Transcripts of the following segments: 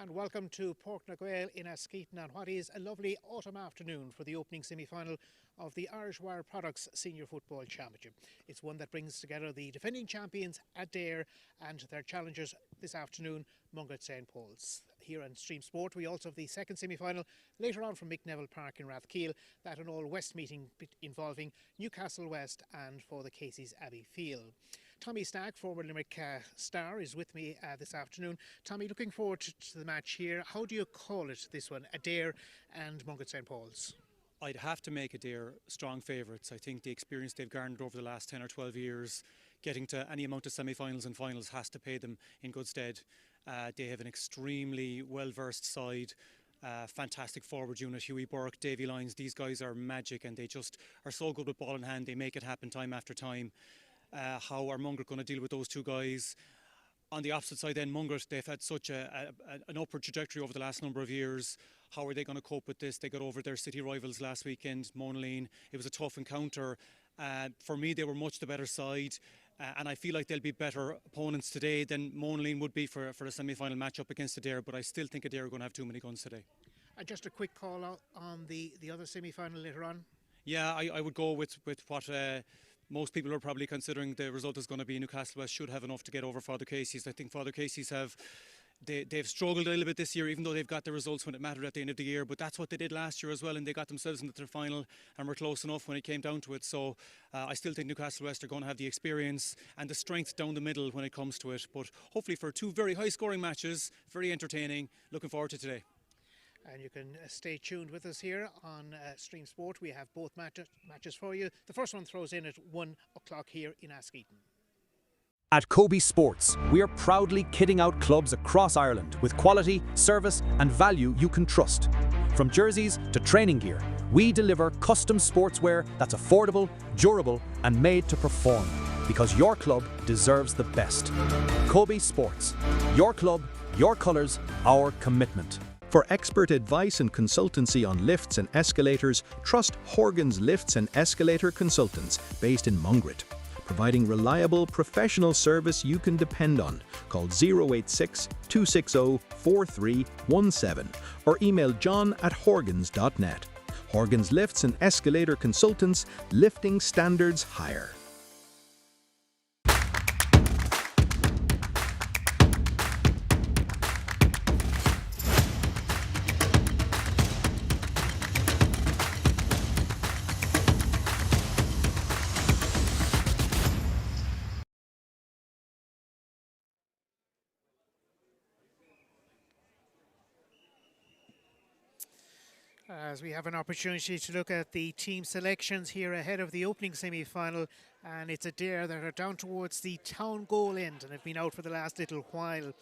And welcome to Portnagoyle in Askeaton on what is a lovely autumn afternoon for the opening semi-final of the Irish Wire Products Senior Football Championship. It's one that brings together the defending champions Adare and their challengers this afternoon, Mungret St. Paul's. Here on Stream Sport we also have the second semi-final later on from Mick Neville Park in Rathkeale, that an all-West meeting involving Newcastle West and for the Casey's Abbey Field. Tommy Stack, former Limerick star, is with me this afternoon. Tommy, looking forward to the match here. How do you call it, this one, Adare and Mungret St. Paul's? I'd have to make Adare strong favourites. I think the experience they've garnered over the last 10 or 12 years, getting to any amount of semi-finals and finals has to pay them in good stead. They have an extremely well-versed side. Fantastic forward unit, Hughie Burke, Davy Lyons. These guys are magic and they just are so good with ball in hand. They make it happen time after time. How are Mungret going to deal with those two guys? On the opposite side then, Mungret, they've had such an upward trajectory over the last number of years. How are they going to cope with this? They got over their city rivals last weekend, Monaleen. It was a tough encounter. For me, they were much the better side. And I feel like they'll be better opponents today than Monaleen would be for a semi-final matchup against Adare. But I still think Adare are going to have too many guns today. And just a quick call out on the other semi-final later on. Yeah, I would go with what most people are probably considering the result is going to be. Newcastle West should have enough to get over Father Casey's. I think Father Casey's they've struggled a little bit this year, even though they've got the results when it mattered at the end of the year. But that's what they did last year as well, and they got themselves into their final and were close enough when it came down to it. So I still think Newcastle West are going to have the experience and the strength down the middle when it comes to it. But hopefully for two very high-scoring matches, very entertaining. Looking forward to today. And you can stay tuned with us here on Stream Sport. We have both matches for you. The first one throws in at 1 o'clock here in Askeaton. At Kobe Sports, we are proudly kitting out clubs across Ireland with quality, service and value you can trust. From jerseys to training gear, we deliver custom sportswear that's affordable, durable and made to perform. Because your club deserves the best. Kobe Sports. Your club, your colours, our commitment. For expert advice and consultancy on lifts and escalators, trust Horgan's Lifts and Escalator Consultants, based in Mungret. Providing reliable, professional service you can depend on. Call 086 260 4317 or email john@horgans.net. Horgan's Lifts and Escalator Consultants, lifting standards higher. As we have an opportunity to look at the team selections here ahead of the opening semi-final, and it's Adare that are down towards the town goal end and have been out for the last little while.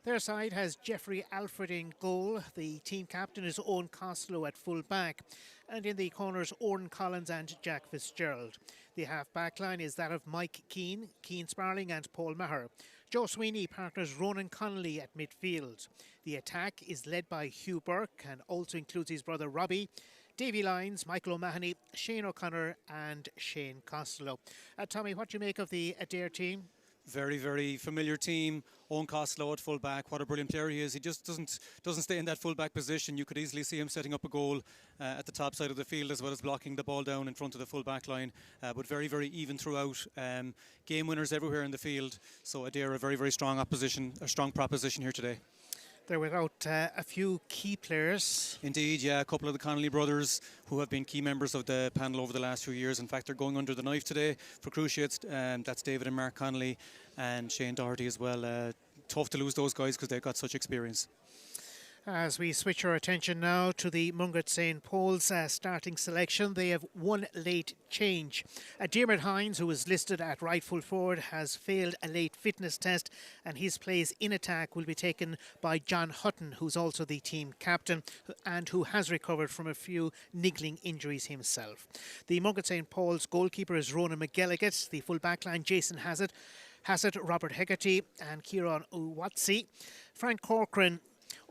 Their side has Jeffrey Alfred in goal. The team captain is Owen Costello at full back, and in the corners Oran Collins and Jack Fitzgerald. The half-back line is that of Mike Keane, Keane Sparling and Paul Maher. Joe Sweeney partners Ronan Connolly at midfield. The attack is led by Hugh Burke and also includes his brother Robbie, Davy Lyons, Michael O'Mahony, Shane O'Connor and Shane Costello. Tommy, what do you make of the Adare team? Very, very familiar team. Owen Costello at full back. What a brilliant player he is. He just doesn't stay in that full back position. You could easily see him setting up a goal at the top side of the field, as well as blocking the ball down in front of the full back line. But very, very even throughout. Game winners everywhere in the field. So Adare a very, very strong proposition here today. They're without a few key players. Indeed, yeah, a couple of the Connolly brothers who have been key members of the panel over the last few years. In fact, they're going under the knife today for cruciates. That's David and Mark Connolly and Shane Doherty as well. Tough to lose those guys because they've got such experience. As we switch our attention now to the Mungret St. Paul's starting selection, they have one late change. Dermot Hines, who is listed at right full forward, has failed a late fitness test, and his place in attack will be taken by John Hutton, who's also the team captain and who has recovered from a few niggling injuries himself. The Mungret St. Paul's goalkeeper is Ronan McGilligan, the full back line Jason Hassett, Robert Hegarty and Kieran Uwatsi. Frank Corcoran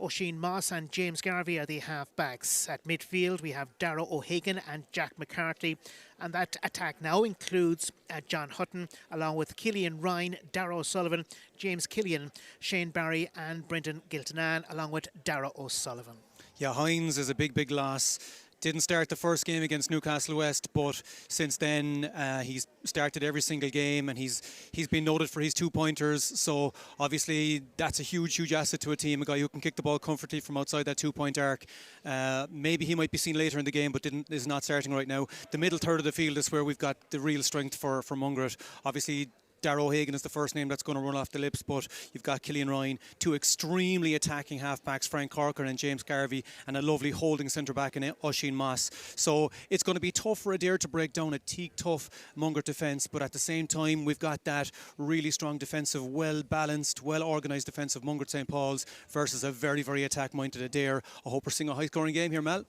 Oisin Moss and James Garvey are the half-backs. At midfield, we have Darragh O'Hagan and Jack McCarthy. And that attack now includes John Hutton, along with Killian Ryan, Darragh O'Sullivan, James Killian, Shane Barry and Brendan Giltanan, along with Darragh O'Sullivan. Yeah, Hines is a big loss. Didn't start the first game against Newcastle West, but since then he's started every single game, and he's been noted for his 2-pointers. So obviously that's a huge asset to a team, a guy who can kick the ball comfortably from outside that 2-point arc. Maybe he might be seen later in the game, but is not starting right now. The middle third of the field is where we've got the real strength for Mungret. Obviously Darragh O'Hagan is the first name that's going to run off the lips, but you've got Killian Ryan, two extremely attacking halfbacks, Frank Corker and James Garvey, and a lovely holding centre-back in Oisin Moss. So it's going to be tough for Adare to break down a tough Mungret defence, but at the same time we've got that really strong defensive, well-balanced, well-organised defence of Mungret St. Paul's versus a very attack-minded Adare. I hope we're seeing a high-scoring game here, Mel.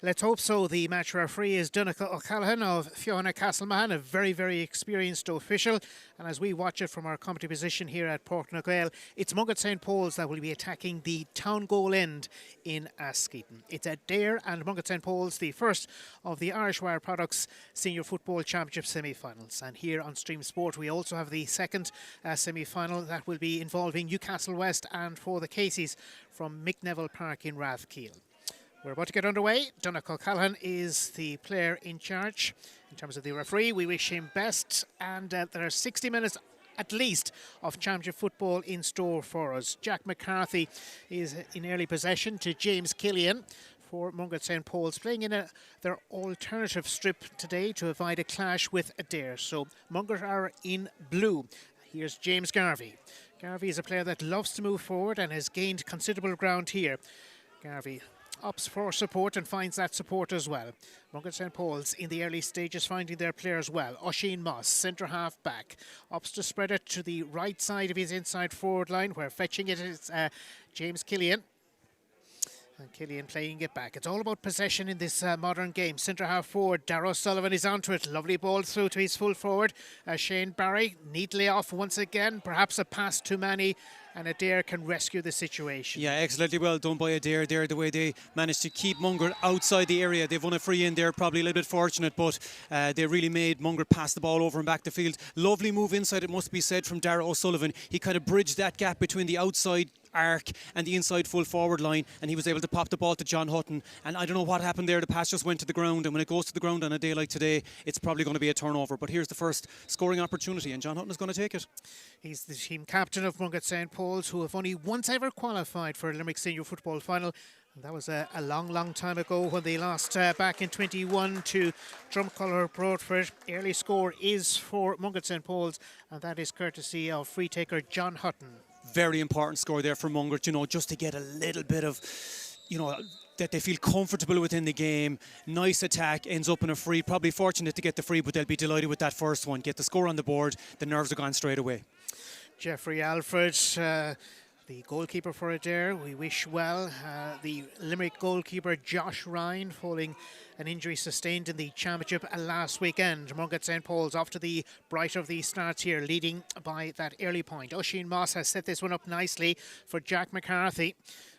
Let's hope so. The match referee is Donnacha O'Callaghan of Fiona Castleman, a very experienced official. And as we watch it from our commentary position here at Port Naguel, it's Mungret St. Paul's that will be attacking the town goal end in Askeaton. It's Adare and Mungret St. Paul's, the first of the Irish Wire Products Senior Football Championship semi-finals. And here on Stream Sport we also have the second semi-final that will be involving Newcastle West and for the Caseys from Mick Neville Park in Rathkeale. We're about to get underway. Donnacha O'Callaghan is the player in charge. In terms of the referee, we wish him best. And there are 60 minutes at least of championship football in store for us. Jack McCarthy is in early possession to James Killian for Mungret St. Paul's, playing in their alternative strip today to avoid a clash with Adare. So Mungret are in blue. Here's James Garvey. Garvey is a player that loves to move forward and has gained considerable ground here. Garvey opts for support and finds that support as well. Mungret St. Paul's in the early stages finding their players well. Oisin Moss, centre half back, opts to spread it to the right side of his inside forward line, where fetching it is James Killian. And Killian playing it back. It's all about possession in this modern game. Centre half forward, Darragh O'Sullivan is onto it. Lovely ball through to his full forward. Shane Barry neatly off once again. Perhaps a pass too many, and Adare can rescue the situation. Yeah, excellently well done by Adare there, the way they managed to keep Mungret outside the area. They've won a free in there, probably a little bit fortunate, but they really made Mungret pass the ball over and back the field. Lovely move inside, it must be said, from Darragh O'Sullivan. He kind of bridged that gap between the outside arc and the inside full forward line, and he was able to pop the ball to John Hutton. And I don't know what happened there, the pass just went to the ground, and when it goes to the ground on a day like today, it's probably going to be a turnover. But here's the first scoring opportunity, and John Hutton is going to take it. He's the team captain of Mungret St. Paul's, who have only once ever qualified for a Limerick Senior Football Final. And that was a long time ago when they lost back in 21 to Drumcolor Broadford. Early score is for Mungret St. Paul's, and that is courtesy of free taker John Hutton. Very important score there for Mungret, just to get a little bit of, that they feel comfortable within the game. Nice attack, ends up in a free. Probably fortunate to get the free, but they'll be delighted with that first one. Get the score on the board, the nerves are gone straight away. Jeffrey Alfred, the goalkeeper for Adare, we wish well. The Limerick goalkeeper Josh Ryan, following an injury sustained in the championship last weekend. Mungret St. Paul's off to the brighter of the starts here, leading by that early point. Oisin Moss has set this one up nicely for Jack McCarthy.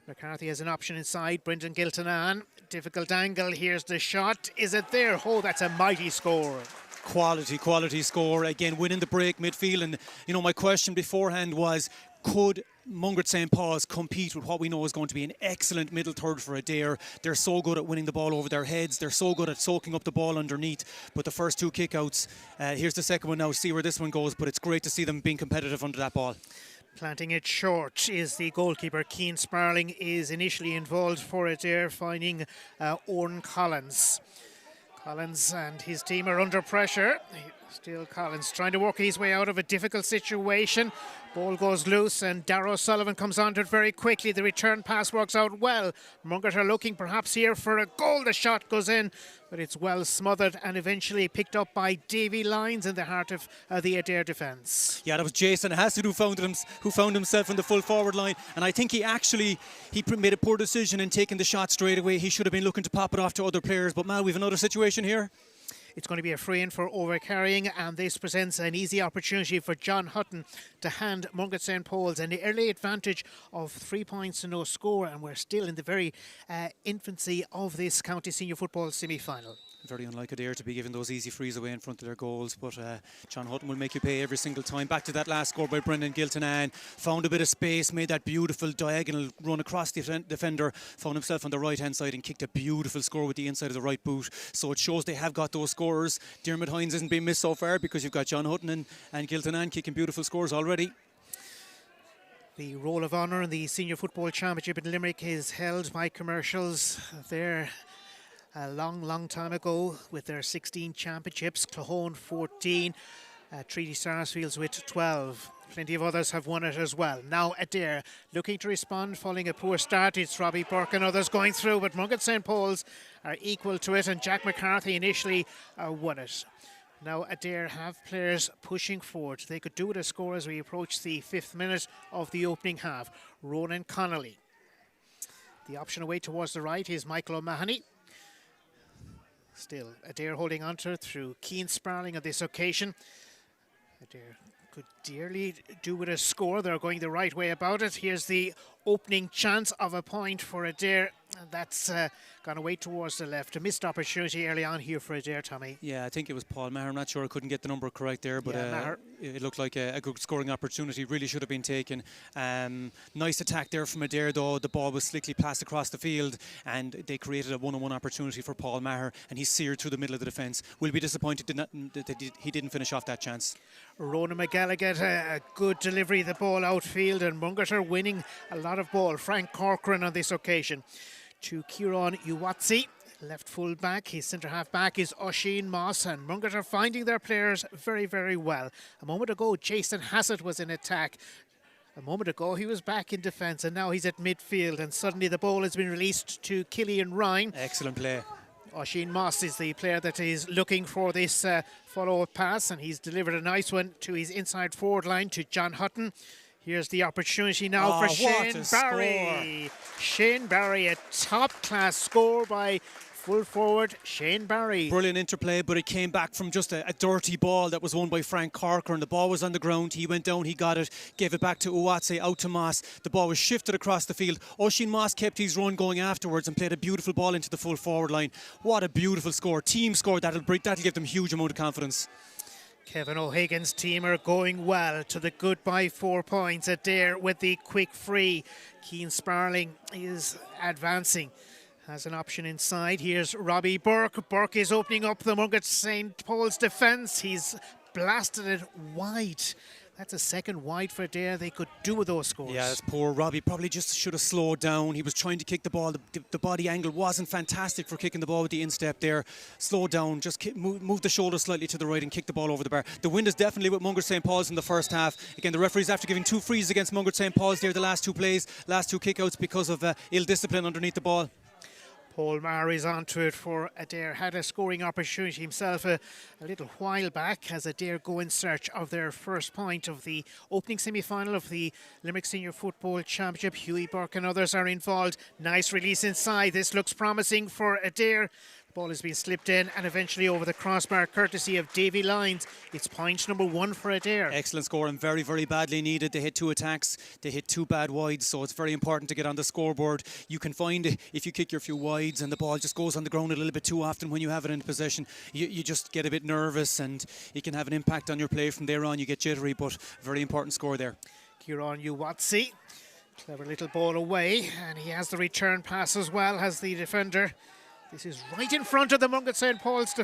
McCarthy has an option inside. Brendan Giltanan, difficult angle. Here's the shot. Is it there? Oh, that's a mighty score. Quality score. Again, winning the break midfield. And, my question beforehand was, could Mungret St. Paul's compete with what we know is going to be an excellent middle third for Adare? They're so good at winning the ball over their heads. They're so good at soaking up the ball underneath. But the first two kickouts, here's the second one now. See where this one goes. But it's great to see them being competitive under that ball. Planting it short is the goalkeeper. Keane Sparling is initially involved for Adare, finding Owen Collins. Collins and his team are under pressure. Still Collins trying to work his way out of a difficult situation. Ball goes loose and Darragh O'Sullivan comes onto it very quickly. The return pass works out well. Mungret are looking perhaps here for a goal. The shot goes in, but it's well smothered and eventually picked up by Davy Lyons in the heart of the Adare defence. Yeah, that was Jason Hassett who found himself in the full forward line, and I think he made a poor decision in taking the shot straight away. He should have been looking to pop it off to other players, but Mal, we've another situation here. It's going to be a free in for overcarrying, and this presents an easy opportunity for John Hutton to hand Mungret St. Paul's an early advantage of 3 points to no score, and we're still in the very infancy of this county senior football semi-final. Very unlike Adare to be giving those easy frees away in front of their goals, but John Hutton will make you pay every single time. Back to that last score by Brendan Giltonan. Found a bit of space, made that beautiful diagonal run across the defender, found himself on the right hand side and kicked a beautiful score with the inside of the right boot. So it shows they have got those scorers. Diarmuid Hines isn't being missed so far because you've got John Hutton and Giltonan kicking beautiful scores already. The Roll of Honour in the Senior Football Championship in Limerick is held by Commercials. They're a long time ago with their 16 championships, Clohone 14, Treaty Sarsfields with 12. Plenty of others have won it as well. Now Adare looking to respond following a poor start. It's Robbie Burke and others going through, but Mungret St. Paul's are equal to it, and Jack McCarthy initially won it. Now Adare have players pushing forward. They could do with a score as we approach the 5th minute of the opening half. Ronan Connolly. The option away towards the right is Michael O'Mahony. Still, Adare holding on to it through Cian Sparling on this occasion. Adare could dearly do with a score. They're going the right way about it. Here's the opening chance of a point for Adare. That's gone away towards the left. A missed opportunity early on here for Adare, Tommy. Yeah, I think it was Paul Maher. I'm not sure, I couldn't get the number correct there, but it looked like a good scoring opportunity. Really should have been taken. Nice attack there from Adare, though. The ball was slickly passed across the field, and they created a one-on-one opportunity for Paul Maher, and he seared through the middle of the defence. We'll be disappointed that he didn't finish off that chance. Ronan McGallagher, a good delivery of the ball outfield, and Mungret are winning a lot of ball. Frank Corcoran on this occasion. To Kieran Uwatsi, left full back. His centre half back is Oisin Moss, and Mungret are finding their players very well. A moment ago, Jason Hassett was in attack. A moment ago, he was back in defence, and now he's at midfield, and suddenly the ball has been released to Killian Ryan. Excellent play. Oisin Moss is the player that is looking for this follow-up pass, and he's delivered a nice one to his inside forward line to John Hutton. Here's the opportunity now for Shane Barry. Shane Barry, a top-class score by full forward Shane Barry. Brilliant interplay, but it came back from just a dirty ball that was won by Frank Corcoran. The ball was on the ground. He went down, he got it, gave it back to Uwatse, out to Moss. The ball was shifted across the field. Oisin Moss kept his run going afterwards and played a beautiful ball into the full forward line. What a beautiful score. Team score. That'll give them huge amount of confidence. Kevin O'Higgins' team are going well to the goodbye 4 points. Adare with the quick free. Cian Sparling is advancing. Has an option inside. Here's Robbie Burke. Burke is opening up the Mungret St. Paul's defence. He's blasted it wide. That's a second wide for Adare. They could do with those scores. Yeah, that's poor Robbie. Probably just should have slowed down. He was trying to kick the ball. The body angle wasn't fantastic for kicking the ball with the instep there. Slow down, just move the shoulder slightly to the right and kick the ball over the bar. The wind is definitely with Mungret St. Paul's in the first half. Again, the referees after giving 2 frees against Mungret St. Paul's there the last 2 plays, last 2 kickouts because of ill discipline underneath the ball. Paul Maher is onto it for Adare. Had a scoring opportunity himself a little while back as Adare go in search of their first point of the opening semi-final of the Limerick Senior Football Championship. Hughie Burke and others are involved. Nice release inside. This looks promising for Adare. Ball has been slipped in and eventually over the crossbar courtesy of Davy Lyons. It's point number 1 for Adare. Excellent score and very badly needed. They hit 2 attacks, they hit 2 bad wides, so it's very important to get on the scoreboard. You can find it if you kick your few wides and the ball just goes on the ground a little bit too often when you have it in possession. You just get a bit nervous and it can have an impact on your play from there on. You get jittery, but very important score there. Kieran Uwatsi, clever little ball away, and he has the return pass as well as the defender. This is right in front of the Mungret St. Paul's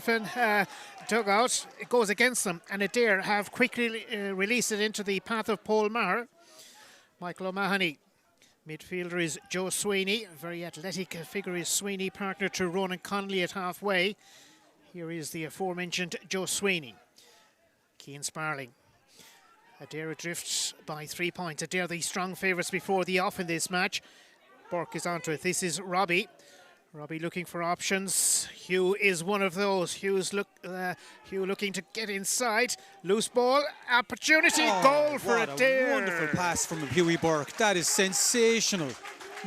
dugout. It goes against them, and Adare have quickly released it into the path of Paul Maher. Michael O'Mahony. Midfielder is Joe Sweeney. A very athletic figure is Sweeney, partner to Ronan Connolly at halfway. Here is the aforementioned Joe Sweeney. Cian Sparling. Adare drifts by 3 points. Adare the strong favourites before the off in this match. Burke is onto it. This is Robbie. Robbie looking for options. Hugh is one of those. Hugh looking to get inside. Loose ball, opportunity, goal for Adare. What a wonderful pass from Hughie Burke. That is sensational.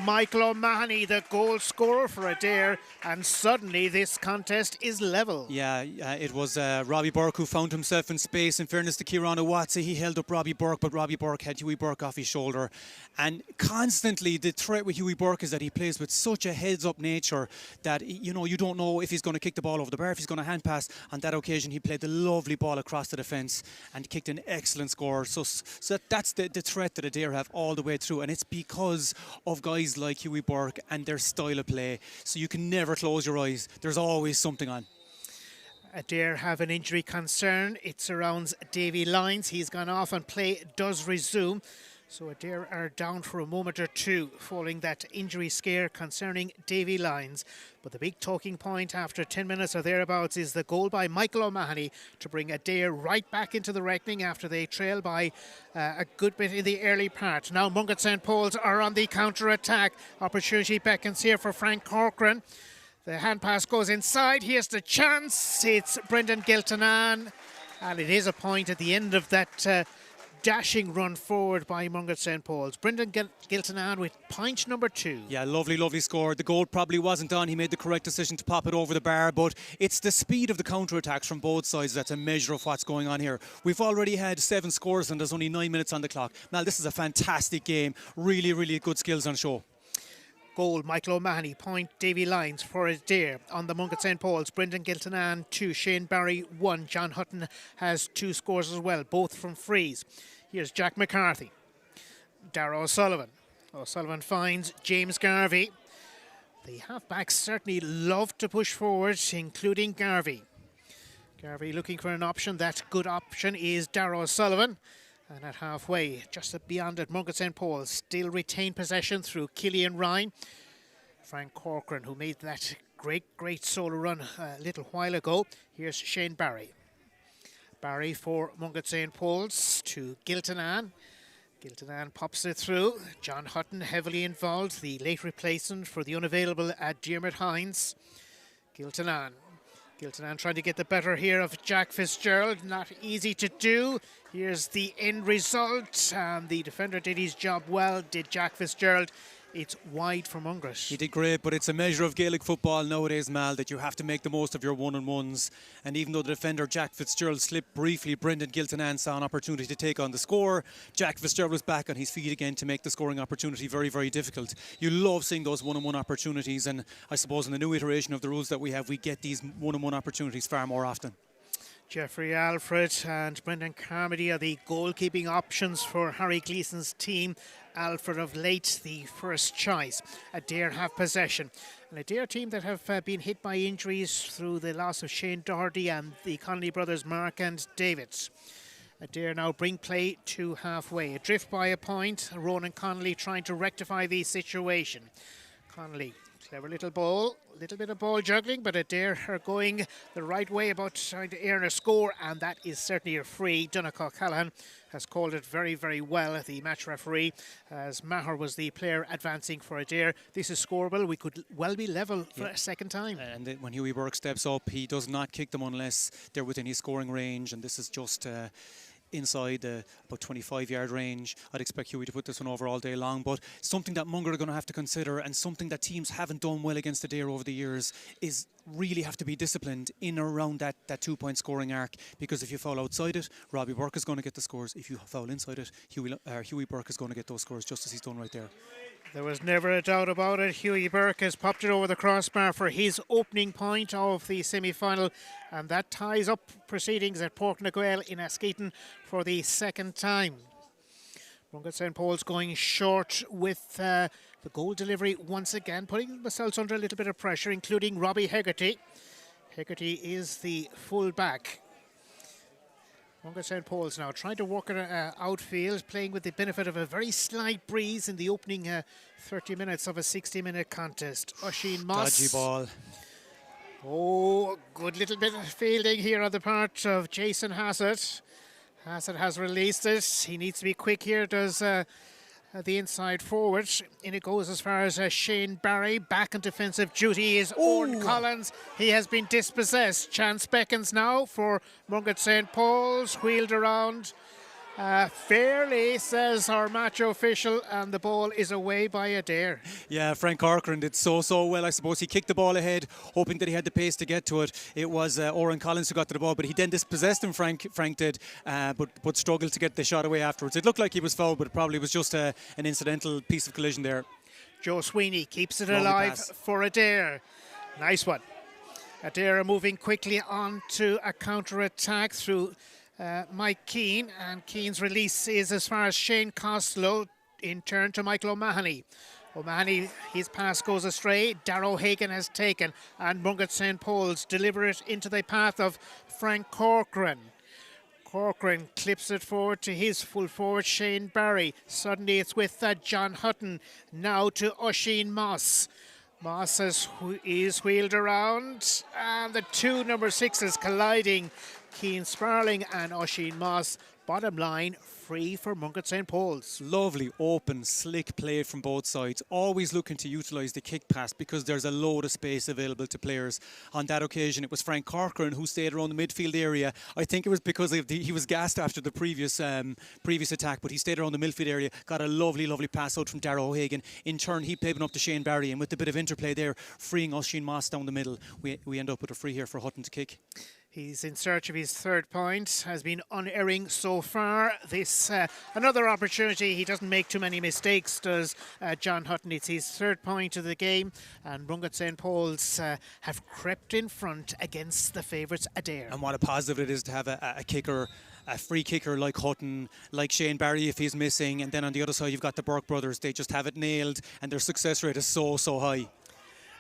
Michael O'Mahony, the goal scorer for Adare, and suddenly this contest is level. Yeah, it was Robbie Burke who found himself in space. In fairness to Kieran Owatsi, he held up Robbie Burke, but Robbie Burke had Hughie Burke off his shoulder. And constantly the threat with Hughie Burke is that he plays with such a heads-up nature that, you know, you don't know if he's going to kick the ball over the bar, if he's going to hand pass. On that occasion, he played the lovely ball across the defence and kicked an excellent score. So that's the threat that Adare have all the way through, and it's because of guys like Hughie Burke and their style of play. So you can never close your eyes. There's always something on. Adare have an injury concern. It surrounds Davy Lyons. He's gone off and play does resume. So Adare are down for a moment or two following that injury scare concerning Davy Lyons. But the big talking point after 10 minutes or thereabouts is the goal by Michael O'Mahony to bring Adare right back into the reckoning after they trail by a good bit in the early part. Now Mungret St. Paul's are on the counter-attack. Opportunity beckons here for Frank Corcoran. The hand pass goes inside. Here's the chance. It's Brendan Giltanan. And it is a point at the end of that dashing run forward by Mungret St. Paul's. Brendan Giltanan with point number 2. Yeah, lovely score. The goal probably wasn't on. He made the correct decision to pop it over the bar, but it's the speed of the counter-attacks from both sides that's a measure of what's going on here. We've already had 7 scores and there's only 9 minutes on the clock. Now, this is a fantastic game. Really good skills on show. Goal, Michael O'Mahony, point Davy Lyons for Adare. On the Mungret St. Paul's, Brendan Giltanan 2, Shane Barry 1. John Hutton has 2 scores as well, both from frees. Here's Jack McCarthy. Darragh O'Sullivan. O'Sullivan finds James Garvey. The halfbacks certainly love to push forward, including Garvey. Garvey looking for an option. That good option is Darragh O'Sullivan. And at halfway, just beyond it, Mungret St. Paul still retain possession through Killian Ryan. Frank Corcoran, who made that great solo run a little while ago. Here's Shane Barry. Barry for Mungret St. Paul's to Giltanan. Giltanan pops it through. John Hutton heavily involved, the late replacement for the unavailable Dermot Hines. Giltanan trying to get the better here of Jack Fitzgerald. Not easy to do. Here's the end result. The defender did his job well, did Jack Fitzgerald. It's wide for Mungret. He did great, but it's a measure of Gaelic football nowadays, Mal, that you have to make the most of your one-on-ones. And even though the defender Jack Fitzgerald slipped briefly, Brendan Giltanan saw an opportunity to take on the score. Jack Fitzgerald was back on his feet again to make the scoring opportunity very difficult. You love seeing those one-on-one opportunities, and I suppose in the new iteration of the rules that we have, we get these one-on-one opportunities far more often. Jeffrey Alfred and Brendan Carmody are the goalkeeping options for Harry Gleeson's team. Alfred of late the first choice. Adare have possession. An Adare team that have been hit by injuries through the loss of Shane Doherty and the Connolly brothers Mark and David. Adare now bring play to halfway. Adrift by a point. Ronan Connolly trying to rectify the situation. Connolly, clever little ball. Little bit of ball juggling, but Adare are going the right way about trying to earn a score, and that is certainly a free. Donegal Callahan has called it very well, the match referee, as Maher was the player advancing for Adare. This is scoreable. We could well be level for a second time. And when Hughie Burke steps up, he does not kick them unless they're within his scoring range, and this is just inside the about 25-yard range. I'd expect Hughie to put this one over all day long, but something that Mungret are going to have to consider, and something that teams haven't done well against Adare over the years, is really have to be disciplined in or around that 2-point scoring arc, because if you foul outside it, Robbie Burke is going to get the scores. If you foul inside it, Hughie Burke is going to get those scores, just as he's done right there. There was never a doubt about it. Hughie Burke has popped it over the crossbar for his opening point of the semi-final, and that ties up proceedings at Port Naguel in Askeaton for the second time. Mungret St. Paul's going short with the goal delivery once again, putting themselves under a little bit of pressure, including Robbie Hegarty. Hegarty is the full-back. Mungret St. Paul's now trying to work it outfield, playing with the benefit of a very slight breeze in the opening 30 minutes of a 60-minute contest. Oisin Moss. Dodgy ball. Oh, good little bit of fielding here on the part of Jason Hassett. Hassett has released it. He needs to be quick here, does the inside forward. In it goes as far as Shane Barry. Back in defensive duty is Owen Collins. He has been dispossessed. Chance beckons now for Mungret St. Paul's. Wheeled around. Fairly, says our match official, and the ball is away by Adare. Yeah, Frank Corcoran did so well. I suppose he kicked the ball ahead, hoping that he had the pace to get to it. It was Oren Collins who got to the ball, but he then dispossessed him, Frank did, but struggled to get the shot away afterwards. It looked like he was fouled, but it probably was just an incidental piece of collision there. Joe Sweeney keeps it Lovely alive pass. for Adare. Nice one. Adare moving quickly on to a counter-attack through Mike Keane, and Keane's release is as far as Shane Costello, in turn to Michael O'Mahony. O'Mahony, his pass goes astray. Darrow Hagan has taken, and Mungret St. Paul's deliver it into the path of Frank Corcoran. Corcoran clips it forward to his full forward Shane Barry. Suddenly it's with John Hutton, now to Oisin Moss. Moss is wheeled around, and the two number 6s colliding. Keane Sparling and Oisin Moss. Bottom line, free for Mungret St. Paul's. Lovely, open, slick play from both sides. Always looking to utilise the kick pass because there's a load of space available to players. On that occasion, it was Frank Corcoran who stayed around the midfield area. I think it was because he was gassed after the previous attack, but he stayed around the midfield area, got a lovely pass out from Darrow O'Hagan. In turn, he played one up to Shane Barry, and with a bit of interplay there, freeing Oisin Moss down the middle, we end up with a free here for Hutton to kick. He's in search of his third point, has been unerring so far. This another opportunity. He doesn't make too many mistakes, does John Hutton. It's his third point of the game, and Mungret St. Paul's have crept in front against the favourites Adare. And what a positive it is to have a kicker, a free kicker like Hutton, like Shane Barry if he's missing, and then on the other side you've got the Burke brothers. They just have it nailed, and their success rate is so high.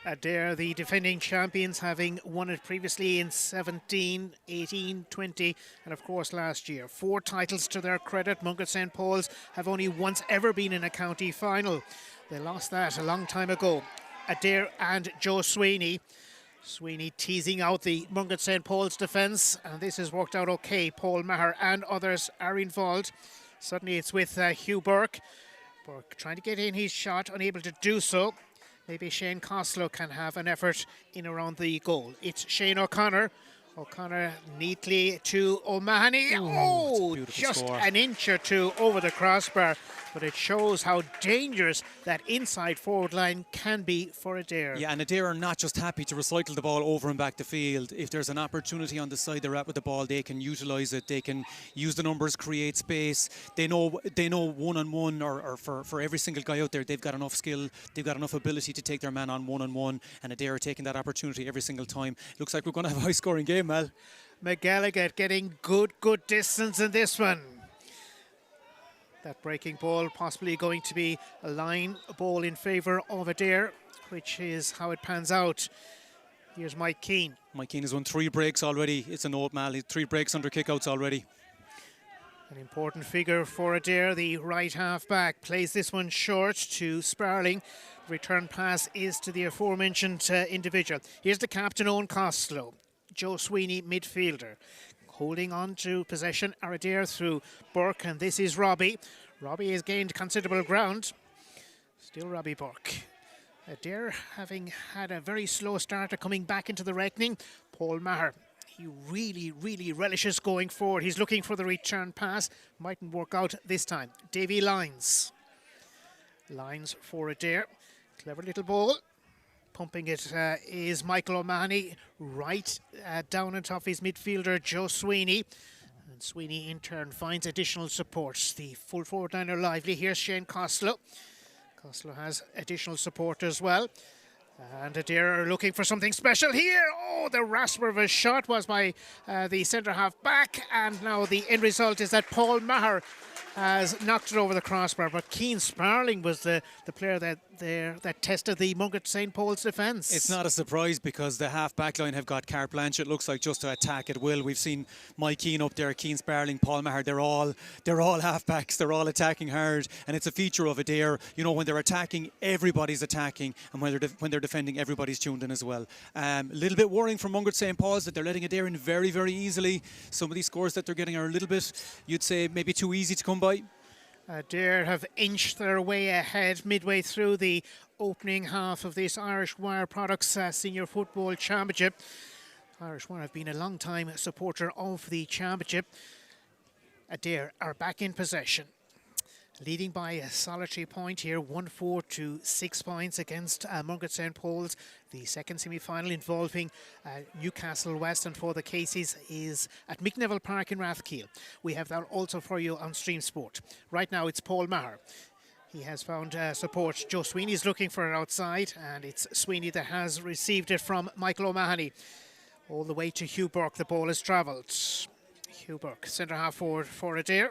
Adare, the defending champions, having won it previously in 17, 18, 20, and of course last year. 4 titles to their credit. Mungret St. Paul's have only once ever been in a county final. They lost that a long time ago. Adare and Joe Sweeney. Sweeney teasing out the Mungret St. Paul's defence, and this has worked out okay. Paul Maher and others are involved. Suddenly it's with Hugh Burke. Burke trying to get in his shot, unable to do so. Maybe Shane Costello can have an effort in around the goal. It's Shane O'Connor. O'Connor neatly to O'Mahony. Just score. An inch or two over the crossbar, but it shows how dangerous that inside forward line can be for Adare. Yeah, and Adare are not just happy to recycle the ball over and back the field. If there's an opportunity on the side they're at with the ball, they can utilise it. They can use the numbers, create space. They know one-on-one or for every single guy out there, they've got enough skill, they've got enough ability to take their man on one-on-one, and Adare are taking that opportunity every single time. Looks like we're going to have a high-scoring game, Mal. McGallagher getting good distance in this one. That breaking ball possibly going to be a line ball in favour of Adare, which is how it pans out. Here's Mike Keane. Mike Keane has won 3 breaks already. It's a note, Mal. 3 breaks under kickouts already. An important figure for Adare, the right half back. Plays this one short to Sparling. Return pass is to the aforementioned individual. Here's the captain, Owen Costello. Joe Sweeney, midfielder. Holding on to possession, Adare through Burke, and this is Robbie. Robbie has gained considerable ground. Still Robbie Burke. Adare having had a very slow starter coming back into the reckoning. Paul Maher, he really relishes going forward. He's looking for the return pass. Mightn't work out this time. Davy Lyons. Lyons for Adare. Clever little ball. Pumping it is Michael O'Mahony, right down on top of his midfielder Joe Sweeney. And Sweeney in turn finds additional support. The full forward line are lively. Here's Shane Costello. Costello has additional support as well. And Adare are looking for something special here. Oh, the rasper of a shot was by the centre half back. And now the end result is that Paul Maher has knocked it over the crossbar, but Keane Sparling was the player that tested the Mungret St. Paul's defence. It's not a surprise because the half-back line have got carte blanche, it looks like, just to attack at will. We've seen Mike Keane up there, Keane Sparling, Paul Maher, they're all half-backs, they're all attacking hard, and it's a feature of Adare. You know, when they're attacking, everybody's attacking, and when they're defending, everybody's tuned in as well. A little bit worrying for Mungret St. Paul's that they're letting Adare in very easily. Some of these scores that they're getting are a little bit, you'd say, maybe too easy to come by. Adare have inched their way ahead midway through the opening half of this Irish Wire Products Senior Football Championship. Irish Wire have been a long time supporter of the championship. Adare are back in possession, leading by a solitary point here, 1-4 to 6 points against Mungret St. Paul's. The second semi-final involving Newcastle West and for the Caseys is at McNeville Park in Rathkeale. We have that also for you on Stream Sport. Right now it's Paul Maher. He has found support. Joe Sweeney's looking for it outside, and it's Sweeney that has received it from Michael O'Mahony. All the way to Hugh Burke, the ball has travelled. Hugh Burke, centre half forward for Adare.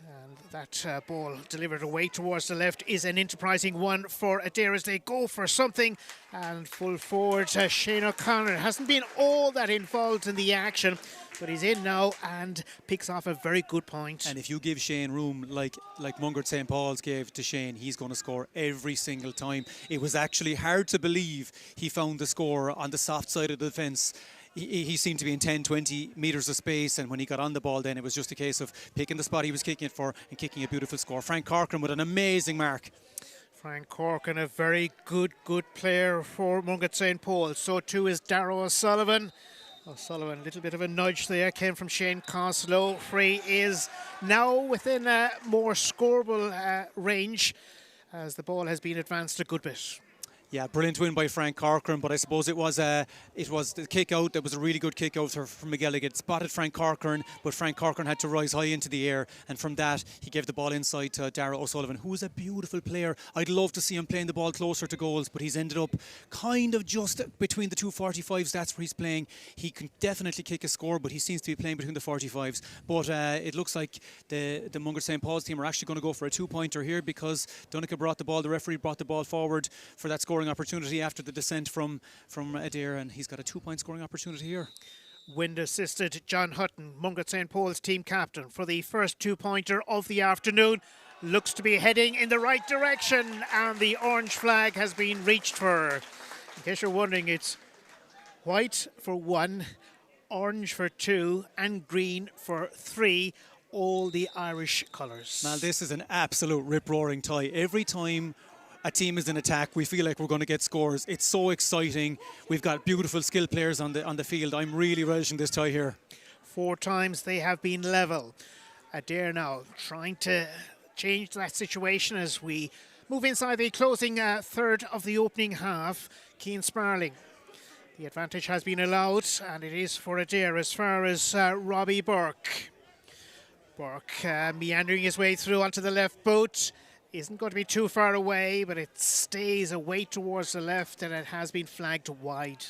And that ball delivered away towards the left is an enterprising one for Adare as they go for something. And full forward, Shane O'Connor hasn't been all that involved in the action, but he's in now and picks off a very good point. And if you give Shane room like Mungret St. Paul's gave to Shane, he's going to score every single time. It was actually hard to believe he found the score on the soft side of the fence. He seemed to be in 10-20 metres of space, and when he got on the ball then it was just a case of picking the spot he was kicking it for and kicking a beautiful score. Frank Corcoran with an amazing mark. Frank Corcoran, a very good player for Mungret St. Paul. So too is Darrow O'Sullivan. O'Sullivan, a little bit of a nudge there, came from Shane Costello. Free is now within a more scoreable range as the ball has been advanced a good bit. Yeah, brilliant win by Frank Corcoran, but I suppose it was the kick out. That was a really good kick out from McGilligan. Spotted Frank Corcoran, but Frank Corcoran had to rise high into the air, and from that he gave the ball inside to Darragh O'Sullivan, who is a beautiful player. I'd love to see him playing the ball closer to goals, but he's ended up kind of just between the 245s. That's where he's playing. He can definitely kick a score, but he seems to be playing between the 45s. But it looks like the Mungret St. Paul's team are actually going to go for a 2-pointer here, because Donncha brought the ball, the referee brought the ball forward for that scoring opportunity after the descent from Adare, and he's got a 2-point scoring opportunity here. Wind assisted John Hutton, Mungret St. Paul's team captain, for the first 2-pointer of the afternoon. Looks to be heading in the right direction, and the orange flag has been reached for. In case you're wondering, it's white for 1, orange for 2 and green for 3, all the Irish colours. Now this is an absolute rip-roaring tie. Every time a team is in attack, we feel like we're going to get scores. It's so exciting. We've got beautiful skilled players on the field. I'm really relishing this tie here. 4 times they have been level. Adare now trying to change that situation as we move inside the closing third of the opening half. Cian Sparling. The advantage has been allowed, and it is for Adare as far as Robbie Burke. Burke meandering his way through onto the left boot. Isn't going to be too far away, but it stays away towards the left, and it has been flagged wide.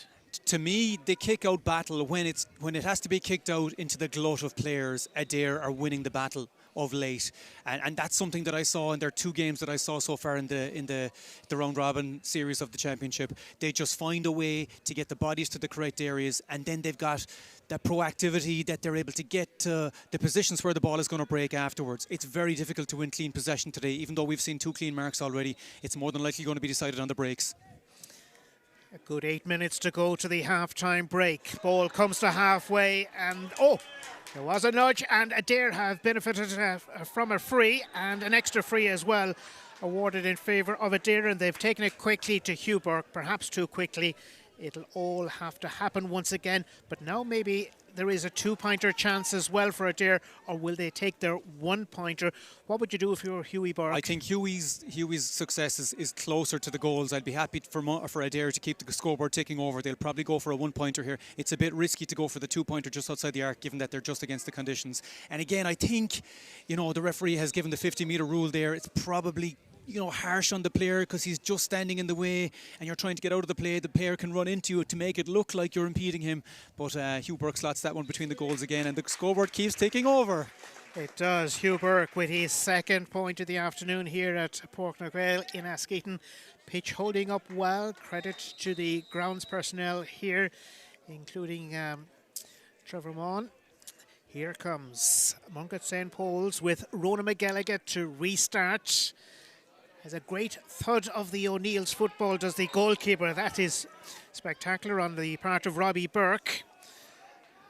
To me, the kick-out battle, when it has to be kicked out into the glut of players, Adare are winning the battle of late, and that's something that I saw in their 2 games that I saw so far in the round robin series of the championship. They just find a way to get the bodies to the correct areas, and then they've got that proactivity that they're able to get to the positions where the ball is going to break afterwards. It's very difficult to win clean possession today. Even though we've seen 2 clean marks already, it's more than likely going to be decided on the breaks. A good 8 minutes to go to the half-time break. Ball comes to halfway, and there was a nudge, and Adare have benefited from a free, and an extra free as well, awarded in favour of Adare, and they've taken it quickly to Hugh Burke, perhaps too quickly. It'll all have to happen once again, but now maybe there is a 2-pointer chance as well for Adare, or will they take their 1-pointer? What would you do if you were Hughie Burke? I think Hughie's success is closer to the goals. I'd be happy for Adare to keep the scoreboard ticking over. They'll probably go for a 1-pointer here. It's a bit risky to go for the 2-pointer just outside the arc, given that they're just against the conditions. And again, I think, the referee has given the 50-metre rule there. It's probably harsh on the player because he's just standing in the way and you're trying to get out of the play. The player can run into you to make it look like you're impeding him, but Hugh Burke slots that one between the goals again, and the scoreboard keeps ticking over. It does. Hugh Burke with his 2nd point of the afternoon here at Pork na Gael in Askeaton. Pitch holding up well. Credit to the grounds personnel here, including Trevor Maughan. Here comes Mungret St. Paul's with Rona McGilligan to restart. Has a great thud of the O'Neill's football, does the goalkeeper. That is spectacular on the part of Robbie Burke.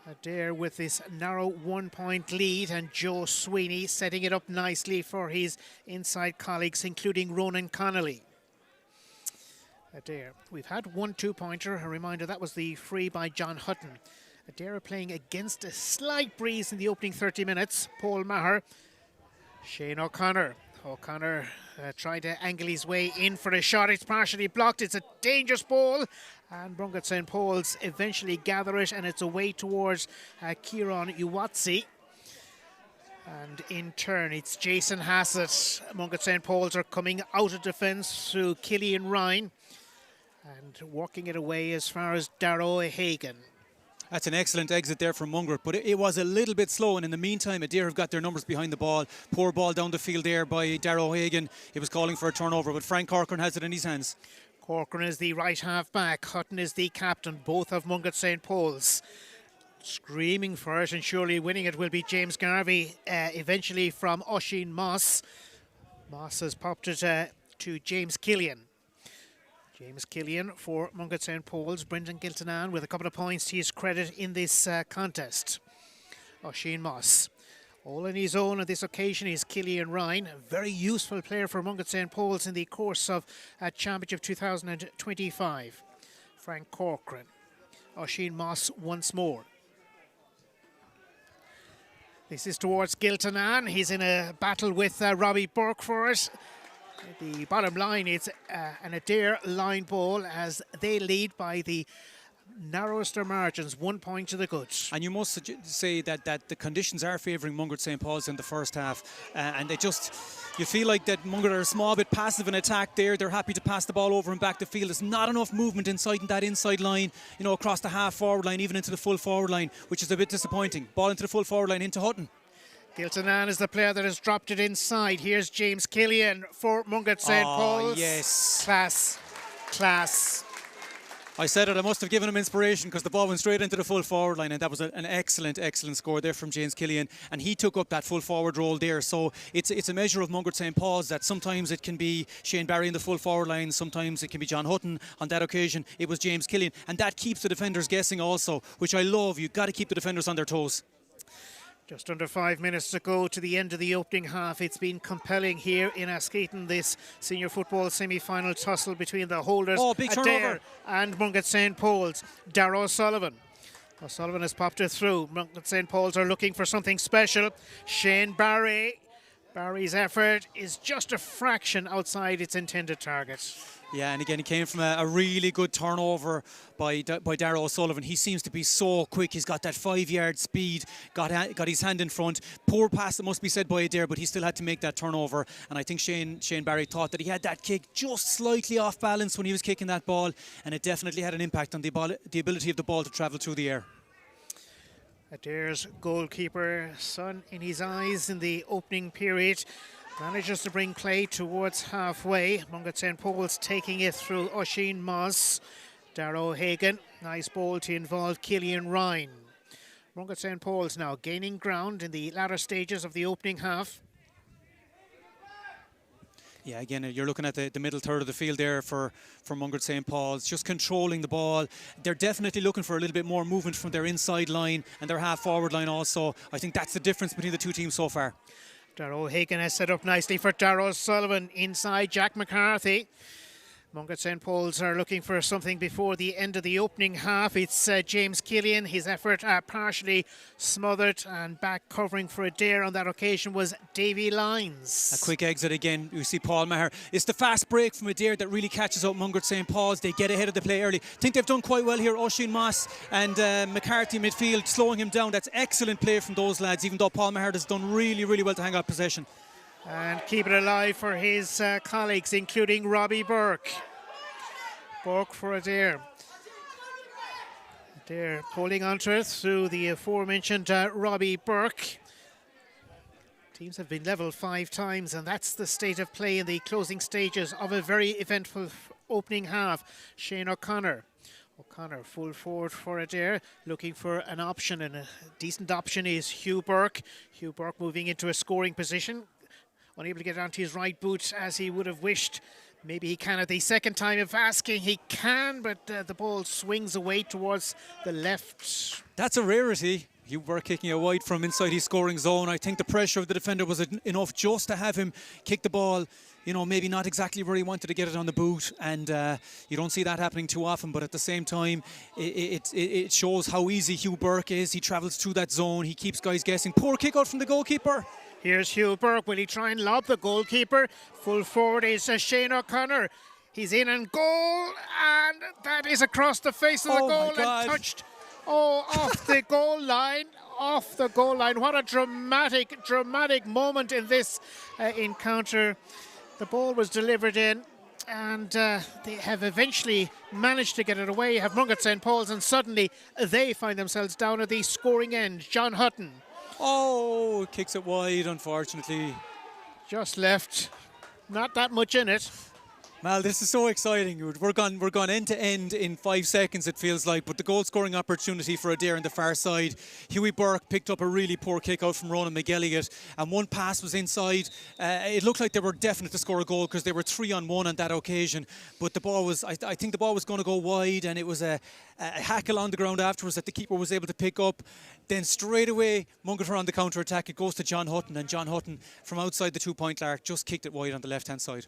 Adare with this narrow 1-point lead, and Joe Sweeney setting it up nicely for his inside colleagues, including Ronan Connolly. Adare, we've had 1 2-pointer. A reminder, that was the free by John Hutton. Adare playing against a slight breeze in the opening 30 minutes. Paul Maher, Shane O'Connor. O'Connor trying to angle his way in for a shot. It's partially blocked. It's a dangerous ball. And Mungret St. Paul's eventually gather it, and it's away towards Kieran Uwatsi. And in turn, it's Jason Hassett. Mungret St. Paul's are coming out of defence through Killian Ryan and working it away as far as Darragh Hagan. That's an excellent exit there from Mungret, but it was a little bit slow, and in the meantime Adare have got their numbers behind the ball. Poor ball down the field there by Darragh Hagan. He was calling for a turnover, but Frank Corcoran has it in his hands. Corcoran is the right half back. Hutton is the captain, both of Mungret St. Paul's. Screaming for it, and surely winning it will be James Garvey, eventually from Oisin Moss. Moss has popped it to James Killian. James Killian for Mungret St. Paul's. Brendan Giltanan with a couple of points to his credit in this contest. Oisin Moss. All on his own on this occasion is Killian Ryan, a very useful player for Mungret St. Paul's in the course of Championship 2025. Frank Corcoran. Oisin Moss once more. This is towards Giltanan. He's in a battle with Robbie Burke for it. The bottom line, it's an Adare line ball as they lead by the narrowest of margins, 1 point to the good. And you must say that the conditions are favouring Mungret St. Paul's in the first half, and you feel like that Mungret are a small bit passive in attack there. They're happy to pass the ball over and back the field. There's not enough movement inside in that inside line, across the half forward line, even into the full forward line, which is a bit disappointing. Ball into the full forward line into Hutton. Giltanan is the player that has dropped it inside. Here's James Killian for Mungret St. Paul's. Yes. Class. I said it, I must have given him inspiration because the ball went straight into the full forward line, and that was an excellent score there from James Killian, and he took up that full forward role there. So it's a measure of Mungret St. Paul's that sometimes it can be Shane Barry in the full forward line, sometimes it can be John Hutton. On that occasion it was James Killian, and that keeps the defenders guessing also, which I love. You've got to keep the defenders on their toes. Just under 5 minutes to go to the end of the opening half. It's been compelling here in Askeaton, this senior football semi-final tussle between the holders, big Adare turnover, and Mungret St. Paul's. Darragh O'Sullivan. O'Sullivan has popped it through. Mungret St. Paul's are looking for something special. Shane Barry. Barry's effort is just a fraction outside its intended target. Yeah, and again, he came from a really good turnover by Darragh O'Sullivan. He seems to be so quick. He's got that 5-yard speed, got his hand in front. Poor pass, it must be said, by Adare, but he still had to make that turnover. And I think Shane Barry thought that he had that kick just slightly off balance when he was kicking that ball, and it definitely had an impact on the ability of the ball to travel through the air. Adare's goalkeeper, sun in his eyes in the opening period, manages to bring play towards halfway. Mungret St. Paul's taking it through Oisin Moss. Darragh Hagan, nice ball to involve Killian Ryan. Mungret St. Paul's now gaining ground in the latter stages of the opening half. Yeah, again, you're looking at the middle third of the field there for Mungret St. Paul's, just controlling the ball. They're definitely looking for a little bit more movement from their inside line and their half forward line also. I think that's the difference between the two teams so far. Darragh Hagan has set up nicely for Darragh O'Sullivan inside Jack McCarthy. Mungret St. Paul's are looking for something before the end of the opening half. It's James Killian. His effort partially smothered, and back covering for Adare on that occasion was Davy Lyons. A quick exit again. You see Paul Maher. It's the fast break from Adare that really catches up Mungret St. Paul's. They get ahead of the play early. I think they've done quite well here. Oisin Moss and McCarthy midfield slowing him down. That's excellent play from those lads, even though Paul Maher has done really well to hang out possession. And keep it alive for his colleagues, including Robbie Burke. Burke for Adare. Adare pulling onto it through the aforementioned Robbie Burke. Teams have been level 5 times, and that's the state of play in the closing stages of a very eventful opening half. Shane O'Connor. O'Connor full forward for Adare, looking for an option, and a decent option is Hugh Burke. Hugh Burke moving into a scoring position. Unable to get onto his right boot as he would have wished. Maybe he can at the second time of asking. He can, but the ball swings away towards the left. That's a rarity. Hugh Burke kicking it wide from inside his scoring zone. I think the pressure of the defender was enough just to have him kick the ball, you know, maybe not exactly where he wanted to get it on the boot, and you don't see that happening too often, but at the same time it shows how easy Hugh Burke is. He travels through that zone, he keeps guys guessing. Poor kick out from the goalkeeper. Here's Hugh Burke. Will he try and lob the goalkeeper? Full forward is Shane O'Connor. He's in and goal, and that is across the face of the goal and touched off the goal line. Off the goal line. What a dramatic moment in this encounter. The ball was delivered in, and they have eventually managed to get it away. You have Mungret St. Paul's, and suddenly they find themselves down at the scoring end. John Hutton. Oh, kicks it wide, unfortunately. Just left. Not that much in it. Mal, this is so exciting. We're gone end to end in 5 seconds, it feels like. But the goal scoring opportunity for Adare on the far side. Hughie Burke picked up a really poor kick out from Ronan McElligott, and one pass was inside. It looked like they were definite to score a goal because they were 3-on-1 on that occasion. But the ball was, I think the ball was going to go wide, and it was a hackle on the ground afterwards that the keeper was able to pick up. Then straight away, Mungret are on the counter attack. It goes to John Hutton, and John Hutton from outside the 2-point arc just kicked it wide on the left hand side.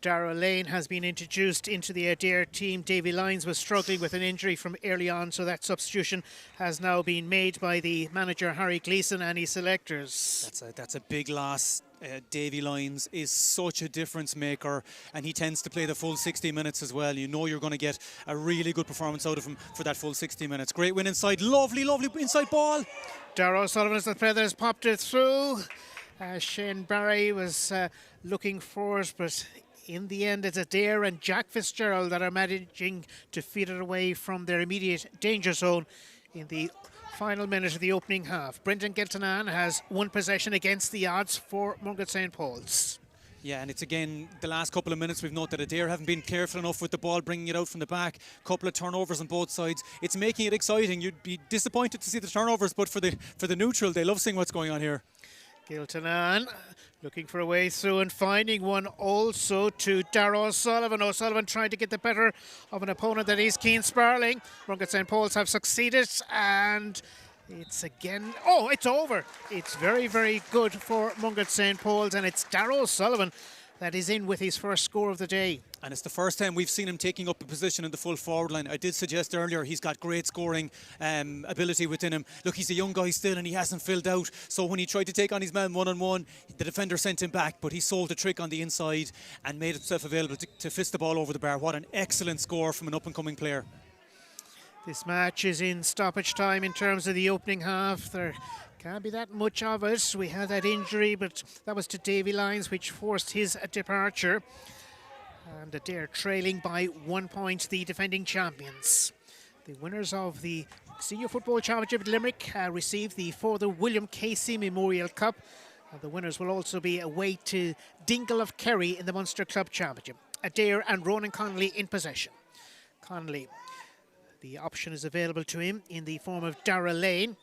Darragh Lane has been introduced into the Adare team. Davy Lyons was struggling with an injury from early on, so that substitution has now been made by the manager Harry Gleeson and his selectors. That's a big loss. Davy Lyons is such a difference maker, and he tends to play the full 60 minutes as well. You know you're going to get a really good performance out of him for that full 60 minutes. Great win inside, lovely inside ball. Darragh O'Sullivan is the player that has popped it through. Shane Barry was looking for it, but in the end it's Adare and Jack Fitzgerald that are managing to feed it away from their immediate danger zone in the final minute of the opening half. Brendan Giltanan has one possession against the odds for Mungret St. Paul's. Yeah, and it's again the last couple of minutes we've noted that Adare haven't been careful enough with the ball, bringing it out from the back. Couple of turnovers on both sides. It's making it exciting. You'd be disappointed to see the turnovers, but for the neutral, they love seeing what's going on here. Giltanan looking for a way through and finding one also to Darragh O'Sullivan. O'Sullivan trying to get the better of an opponent that is Keane Sparling. Mungret St. Paul's have succeeded, and it's again, it's over. It's very good for Mungret St. Paul's, and it's Darragh O'Sullivan that is in with his first score of the day. And it's the first time we've seen him taking up a position in the full forward line. I did suggest earlier he's got great scoring ability within him. Look, he's a young guy still, and he hasn't filled out. So when he tried to take on his man one-on-one, the defender sent him back, but he sold a trick on the inside and made himself available to fist the ball over the bar. What an excellent score from an up-and-coming player. This match is in stoppage time in terms of the opening half. There can't be that much of it. We had that injury, but that was to Davy Lyons, which forced his departure. And Adare trailing by 1 point, the defending champions. The winners of the Senior Football Championship at Limerick received the Father William Casey Memorial Cup. And the winners will also be away to Dingle of Kerry in the Munster Club Championship. Adare and Ronan Connolly in possession. Connolly, the option is available to him in the form of Darragh Lane.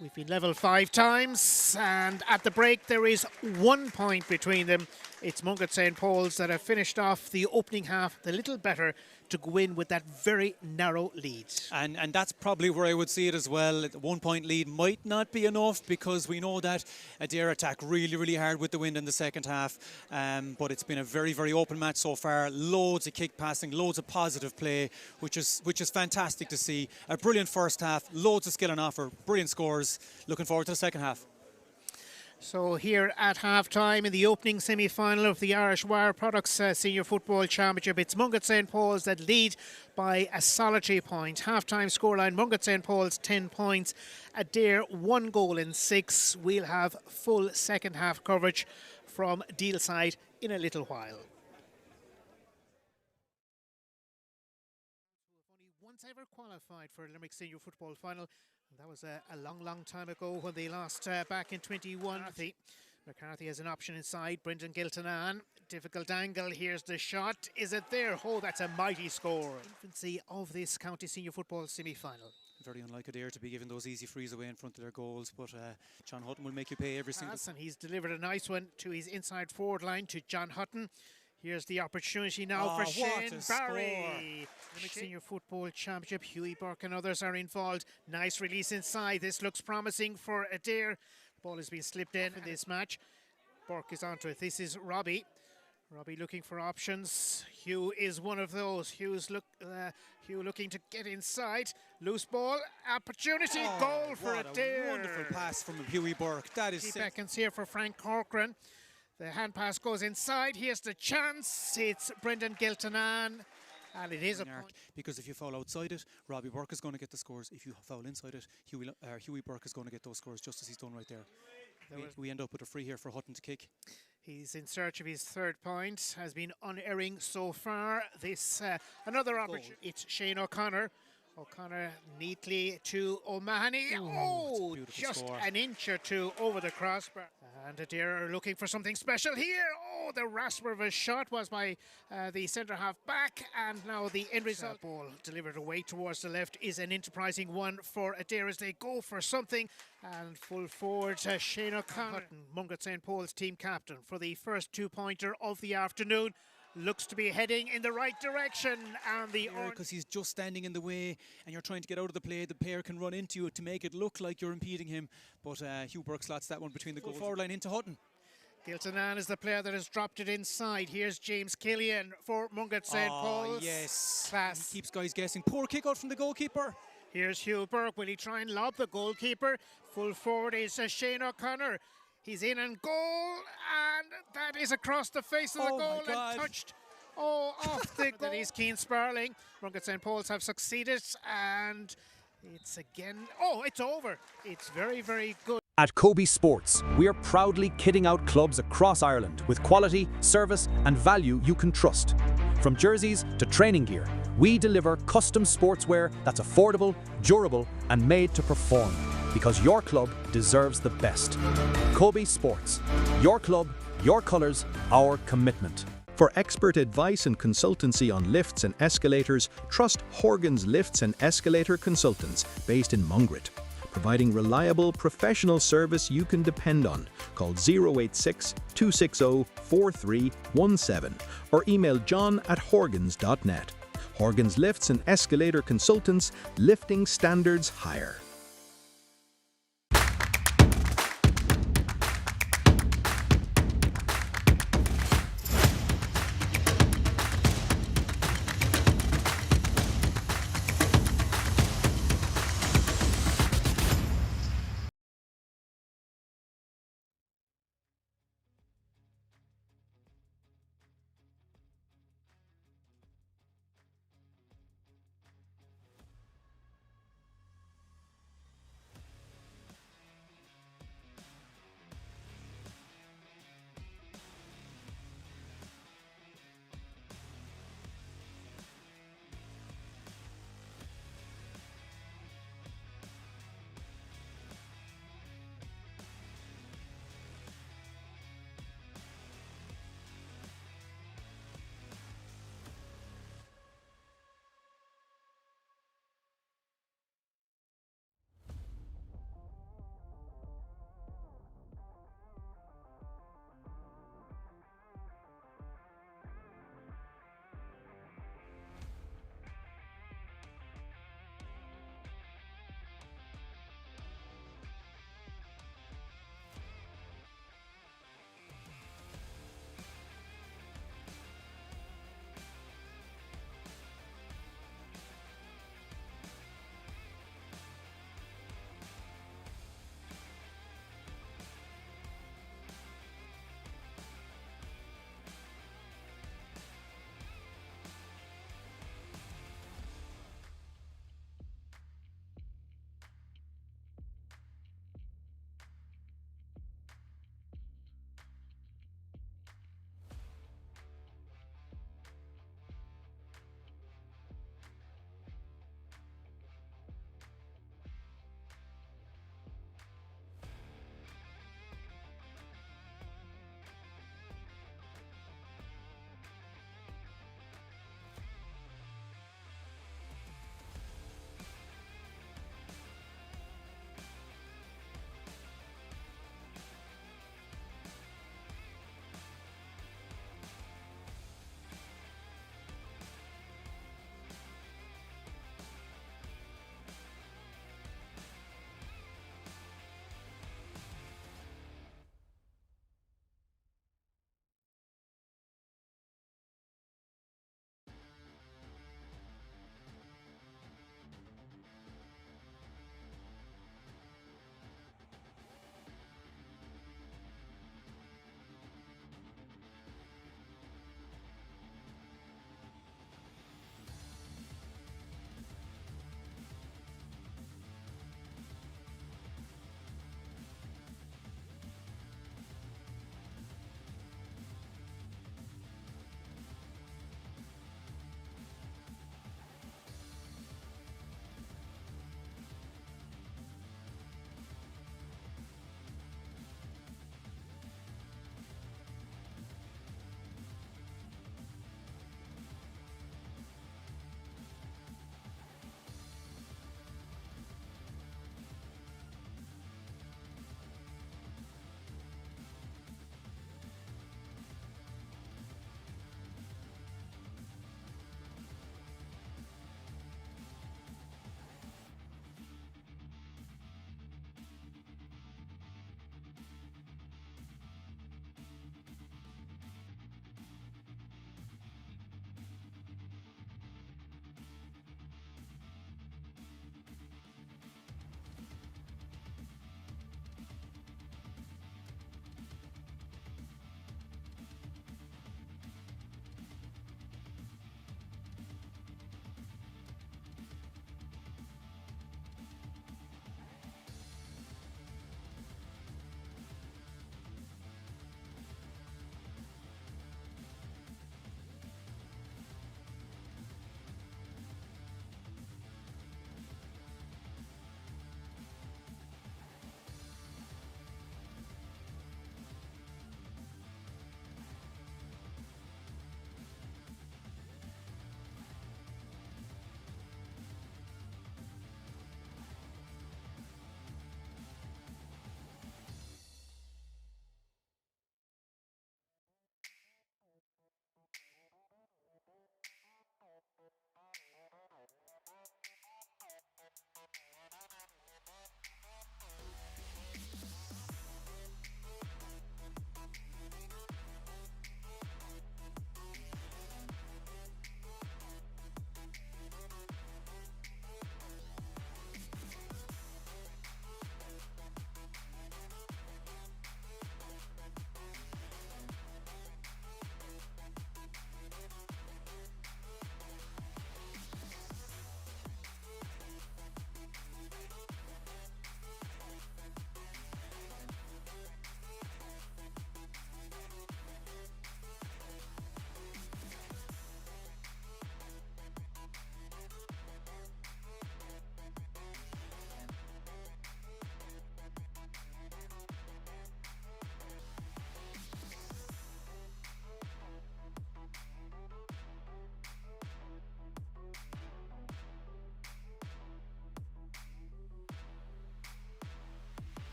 We've been level 5 times, and at the break there is 1 point between them. It's Mungret St. Paul's that have finished off the opening half a little better to go in with that very narrow lead. And that's probably where I would see it as well. The 1 point lead might not be enough, because we know that Adare attack really hard with the wind in the second half. But it's been a very open match so far. Loads of kick passing, loads of positive play, which is fantastic to see. A brilliant first half, loads of skill on offer, brilliant scores. Looking forward to the second half. So here at half-time in the opening semi-final of the Irish Wire Products Senior Football Championship, it's Mungret St. Paul's that lead by a solitary point. Half-time scoreline, Mungret St. Paul's 10 points, Adare 1 goal in 6. We'll have full second half coverage from Dealside in a little while. Only once ever qualified for a Limerick Senior Football Final. That was a long time ago when they lost back in 21. McCarthy has an option inside. Brendan Giltanan, difficult angle. Here's the shot. Is it there? Oh, that's a mighty score. Infancy of this county senior football semi-final. Very unlike Adare to be giving those easy frees away in front of their goals, but John Hutton will make you pay every single. And he's delivered a nice one to his inside forward line to John Hutton. Here's the opportunity now for what Shane a score. Barry. The Senior Football Championship, Hughie Burke and others are involved. Nice release inside. This looks promising for Adare. The ball has been slipped in this match. Burke is onto it. This is Robbie. Robbie looking for options. Hugh is one of those. Hugh looking to get inside. Loose ball. Opportunity. Goal for Adare. A wonderful pass from Hughie Burke. That is seconds here for Frank Corcoran. The hand pass goes inside. Here's the chance. It's Brendan Giltanan. And it is a point. Because if you foul outside it, Robbie Burke is going to get the scores. If you foul inside it, Hughie Burke is going to get those scores, just as he's done right there. We end up with a free here for Hutton to kick. He's in search of his third point. Has been unerring so far. This another opportunity. It's Shane O'Connor. O'Connor neatly to O'Mahony. Just score. An inch or two over the crossbar. And Adare are looking for something special here. The rasper of a shot was by the centre half back, and now the end result. Ball delivered away towards the left is an enterprising one for Adare as they go for something. And full forward Shane O'Connor, Mungret St. Paul's team captain for the first 2-pointer of the afternoon. Looks to be heading in the right direction, and because he's just standing in the way and you're trying to get out of the play, the player can run into you to make it look like you're impeding him, but Hugh Burke slots that one between the goal forward line into Hutton. Giltanan is the player that has dropped it inside. Here's James Killian for Mungret St. Paul's. Yes, Class. He keeps guys guessing. Poor kick out from the goalkeeper. Here's Hugh Burke. Will he try and lob the goalkeeper? Full forward is Shane O'Connor. He's in and goal, and that is across the face of the goal and touched off the goal. That is Keane Sparling. Mungret St. Paul's have succeeded, and it's again, it's over. It's very, very good. At Kobe Sports, we are proudly kitting out clubs across Ireland with quality, service and value you can trust. From jerseys to training gear, we deliver custom sportswear that's affordable, durable and made to perform. Because your club deserves the best. Kobe Sports. Your club, your colours, our commitment. For expert advice and consultancy on lifts and escalators, trust Horgan's Lifts and Escalator Consultants, based in Mungret. Providing reliable, professional service you can depend on. Call 086 260 4317 or email john@horgans.net. Horgan's Lifts and Escalator Consultants, lifting standards higher.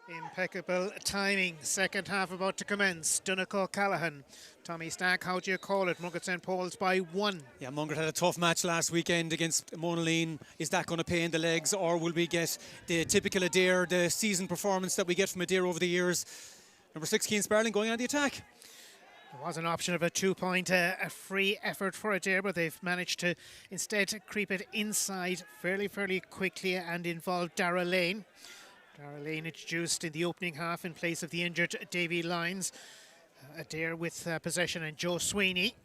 Impeccable timing. Second half about to commence. Donegal Callahan. Tommy Stack, how do you call it? Mungret St. Paul's by 1. Yeah, Mungret had a tough match last weekend against Monaleen. Is that going to pay in the legs, or will we get the typical Adare, the season performance that we get from Adare over the years? Number 6, Keane Sparling, going on the attack. There was an option of a 2-point, a free effort for Adare, but they've managed to instead creep it inside fairly quickly and involve Dara Lane. Dara Lane introduced in the opening half in place of the injured Davy Lyons. Adare with possession, and Joe Sweeney.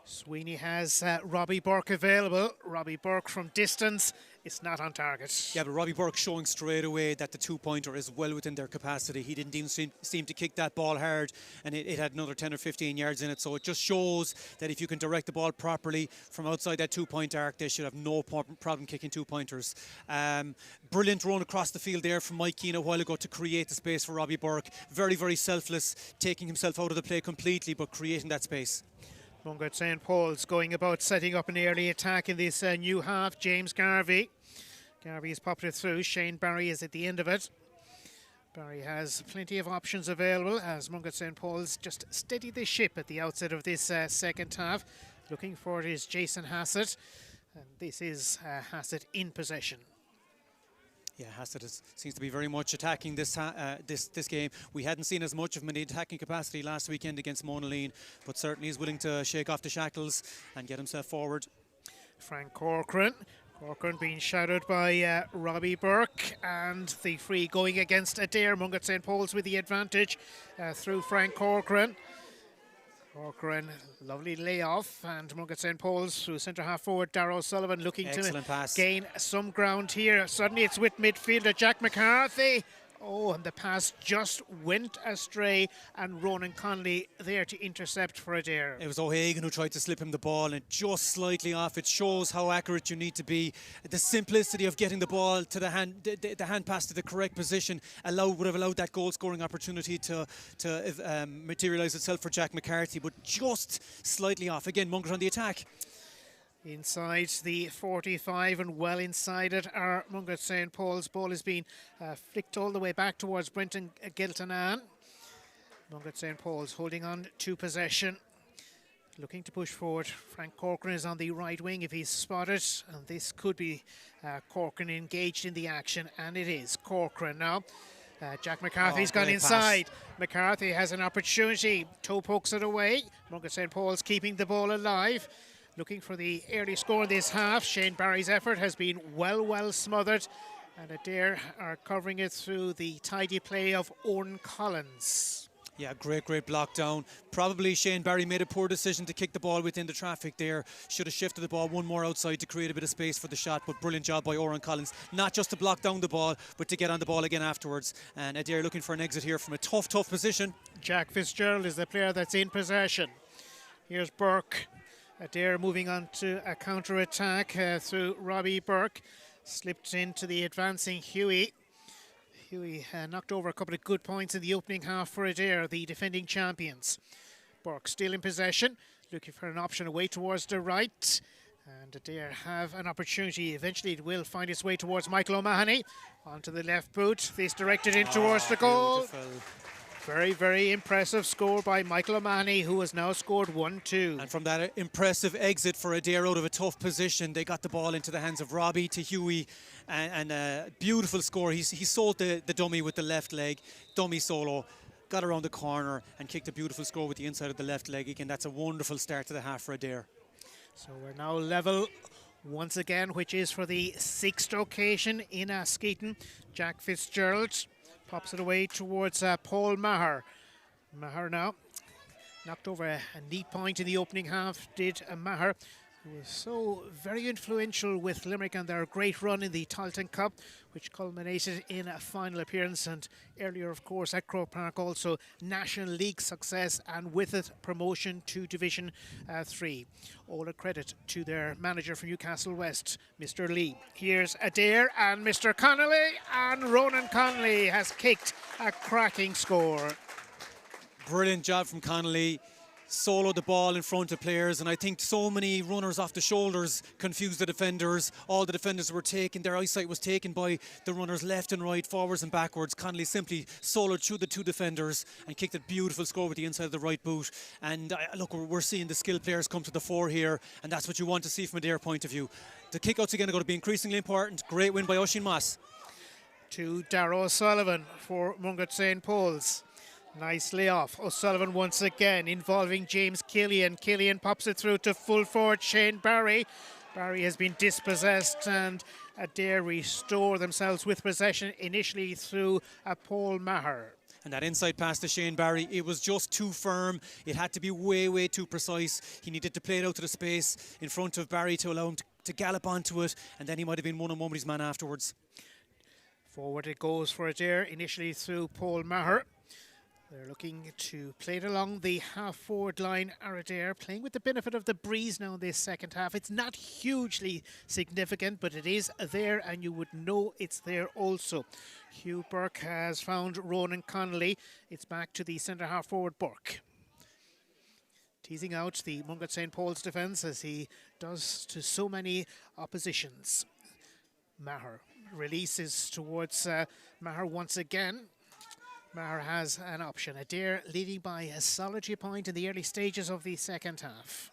Sweeney has Robbie Burke available. Robbie Burke from distance. It's not on target. Yeah, but Robbie Burke showing straight away that the 2-pointer is well within their capacity. He didn't even seem to kick that ball hard, and it had another 10 or 15 yards in it. So it just shows that if you can direct the ball properly from outside that 2-point arc, they should have no problem kicking 2-pointers. Brilliant run across the field there from Mike Keane a while ago to create the space for Robbie Burke. Very selfless, taking himself out of the play completely, but creating that space. Mungret St. Paul's going about setting up an early attack in this new half. James Garvey. Garvey has popped it through. Shane Barry is at the end of it. Barry has plenty of options available as Mungret St. Paul's just steady the ship at the outset of this second half. Looking for it is Jason Hassett. And this is Hassett in possession. Yeah, Hassett seems to be very much attacking this game. We hadn't seen as much of him in the attacking capacity last weekend against Monaleen, but certainly is willing to shake off the shackles and get himself forward. Frank Corcoran. Corcoran being shadowed by Robbie Burke, and the free going against Adare. Mungret St. Paul's with the advantage through Frank Corcoran. Corcoran, lovely layoff, and Mungret St. Paul's through centre half forward Darrow Sullivan looking Excellent to pass. Gain some ground here. Suddenly it's with midfielder Jack McCarthy. Oh, and the pass just went astray, and Ronan Connolly there to intercept for Adare. It was O'Hagan who tried to slip him the ball, and just slightly off. It shows how accurate you need to be. The simplicity of getting the ball to the hand pass to the correct position would have allowed that goal scoring opportunity to materialise itself for Jack McCarthy, but just slightly off. Again, Mungret on the attack. Inside the 45 and well inside it are Mungret St. Paul's. Ball has been flicked all the way back towards Brenton Giltanan. Mungret St. Paul's holding on to possession, looking to push forward. Frank Corcoran is on the right wing if he's spotted, and this could be Corcoran engaged in the action, and it is Corcoran now. Jack McCarthy's gone inside. Pass. McCarthy has an opportunity. Toe pokes it away. Mungret St. Paul's keeping the ball alive. Looking for the early score in this half. Shane Barry's effort has been well smothered, and Adare are covering it through the tidy play of Owen Collins. Yeah, great block down. Probably Shane Barry made a poor decision to kick the ball within the traffic there. Should have shifted the ball one more outside to create a bit of space for the shot, but brilliant job by Owen Collins. Not just to block down the ball, but to get on the ball again afterwards. And Adare looking for an exit here from a tough position. Jack Fitzgerald is the player that's in possession. Here's Burke. Adare moving on to a counter-attack through Robbie Burke. Slipped into the advancing Huey. Huey knocked over a couple of good points in the opening half for Adare, the defending champions. Burke still in possession, looking for an option away towards the right. And Adare have an opportunity. Eventually it will find its way towards Michael O'Mahony. Onto the left boot. This directed in towards the goal. Beautiful. Very impressive score by Michael O'Mahony, who has now scored 1-2. And from that impressive exit for Adare out of a tough position, they got the ball into the hands of Robbie to Huey, and a beautiful score. He sold the dummy with the left leg, dummy solo, got around the corner and kicked a beautiful score with the inside of the left leg. Again, that's a wonderful start to the half for Adare. So we're now level once again, which is for the 6th occasion in Askeaton. Jack Fitzgerald pops it away towards Paul Maher. Maher now knocked over a neat point in the opening half, did Maher, who was so very influential with Limerick and their great run in the Tailteann Cup, which culminated in a final appearance, and earlier, of course, at Croke Park also National League success, and with it promotion to Division 3. All a credit to their manager from Newcastle West, Mr. Lee. Here's Adare and Mr. Connolly, and Ronan Connolly has kicked a cracking score. Brilliant job from Connolly. solo the ball in front of players, and I think so many runners off the shoulders confused the defenders. All the defenders were taken, their eyesight was taken by the runners left and right, forwards and backwards. Connolly simply soloed through the two defenders and kicked a beautiful score with the inside of the right boot. And look, we're seeing the skilled players come to the fore here, and that's what you want to see from a Adare point of view. The kickouts again are going to be increasingly important. Great win by Oisín Moss. To Darragh O'Sullivan for Mungret St. Paul's. Nicely off. O'Sullivan once again involving James Killian. Killian pops it through to full forward Shane Barry. Barry has been dispossessed, and Adare restore themselves with possession initially through Paul Maher. And that inside pass to Shane Barry, it was just too firm. It had to be way, way too precise. He needed to play it out to the space in front of Barry to allow him to gallop onto it, and then he might have been one-on-one with his man afterwards. Forward it goes for Adare, initially through Paul Maher. They're looking to play it along the half-forward line. Adare playing with the benefit of the breeze now in this second half. It's not hugely significant, but it is there, and you would know it's there also. Hugh Burke has found Ronan Connolly. It's back to the centre half-forward Burke. Teasing out the Mungret St. Paul's defence as he does to so many oppositions. Maher releases towards Maher once again. Maher has an option. Adare leading by a solitary point in the early stages of the second half.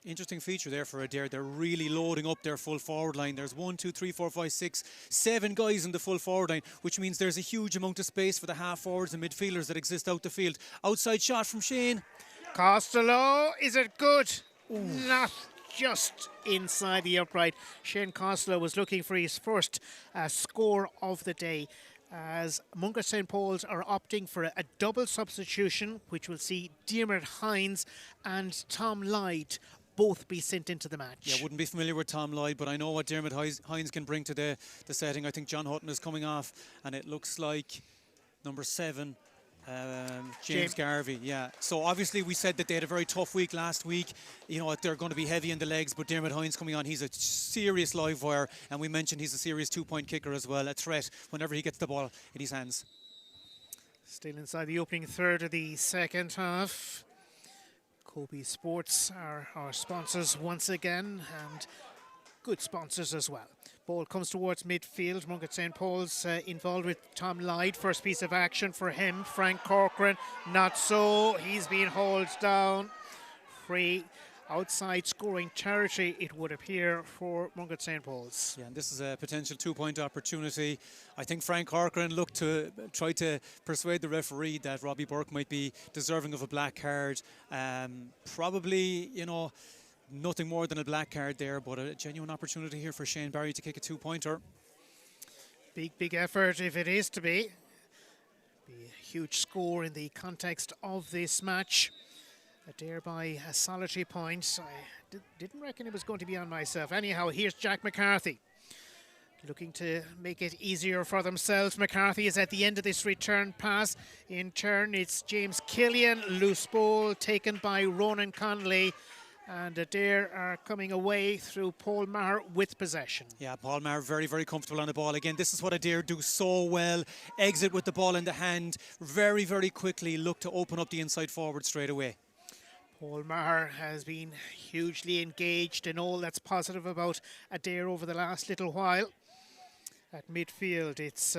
Interesting feature there for Adare. They're really loading up their full forward line. There's 1, 2, 3, 4, 5, 6, 7 guys in the full forward line, which means there's a huge amount of space for the half forwards and midfielders that exist out the field. Outside shot from Shane. Costello, is it good? Ooh. Not just inside the upright. Shane Costello was looking for his first score of the day, as Mungret St. Paul's are opting for a double substitution, which will see Diarmuid Hines and Tom Lloyd both be sent into the match. Yeah, wouldn't be familiar with Tom Lloyd, but I know what Diarmuid Hines can bring to the setting. I think John Hutton is coming off, and it looks like number 7, James Garvey. Yeah, so obviously we said that they had a very tough week last week. You know, they're going to be heavy in the legs, but Diarmuid Hines coming on, he's a serious live wire, and we mentioned he's a serious 2-point kicker as well, a threat whenever he gets the ball in his hands. Still inside the opening third of the second half. Kobe Sports are our sponsors once again, and good sponsors as well. Ball comes towards midfield. Mungret St. Paul's involved with Tom Lloyd. First piece of action for him. Frank Corcoran, not so. He's been hauled down. Free outside scoring territory, it would appear, for Mungret St. Paul's. Yeah, and this is a potential 2-point opportunity. I think Frank Corcoran looked to try to persuade the referee that Robbie Burke might be deserving of a black card. Probably, you know, nothing more than a black card there, but a genuine opportunity here for Shane Barry to kick a 2-pointer. Big effort if it is to be. Be a huge score in the context of this match. Adare by a solitary point. I didn't reckon it was going to be on myself. Anyhow, here's Jack McCarthy, looking to make it easier for themselves. McCarthy is at the end of this return pass. In turn, it's James Killian. Loose ball taken by Ronan Connolly. And Adare are coming away through Paul Maher with possession. Yeah, Paul Maher very, very comfortable on the ball. Again, this is what Adare do so well. Exit with the ball in the hand. Very, very quickly look to open up the inside forward straight away. Paul Maher has been hugely engaged in all that's positive about Adare over the last little while. At midfield, it's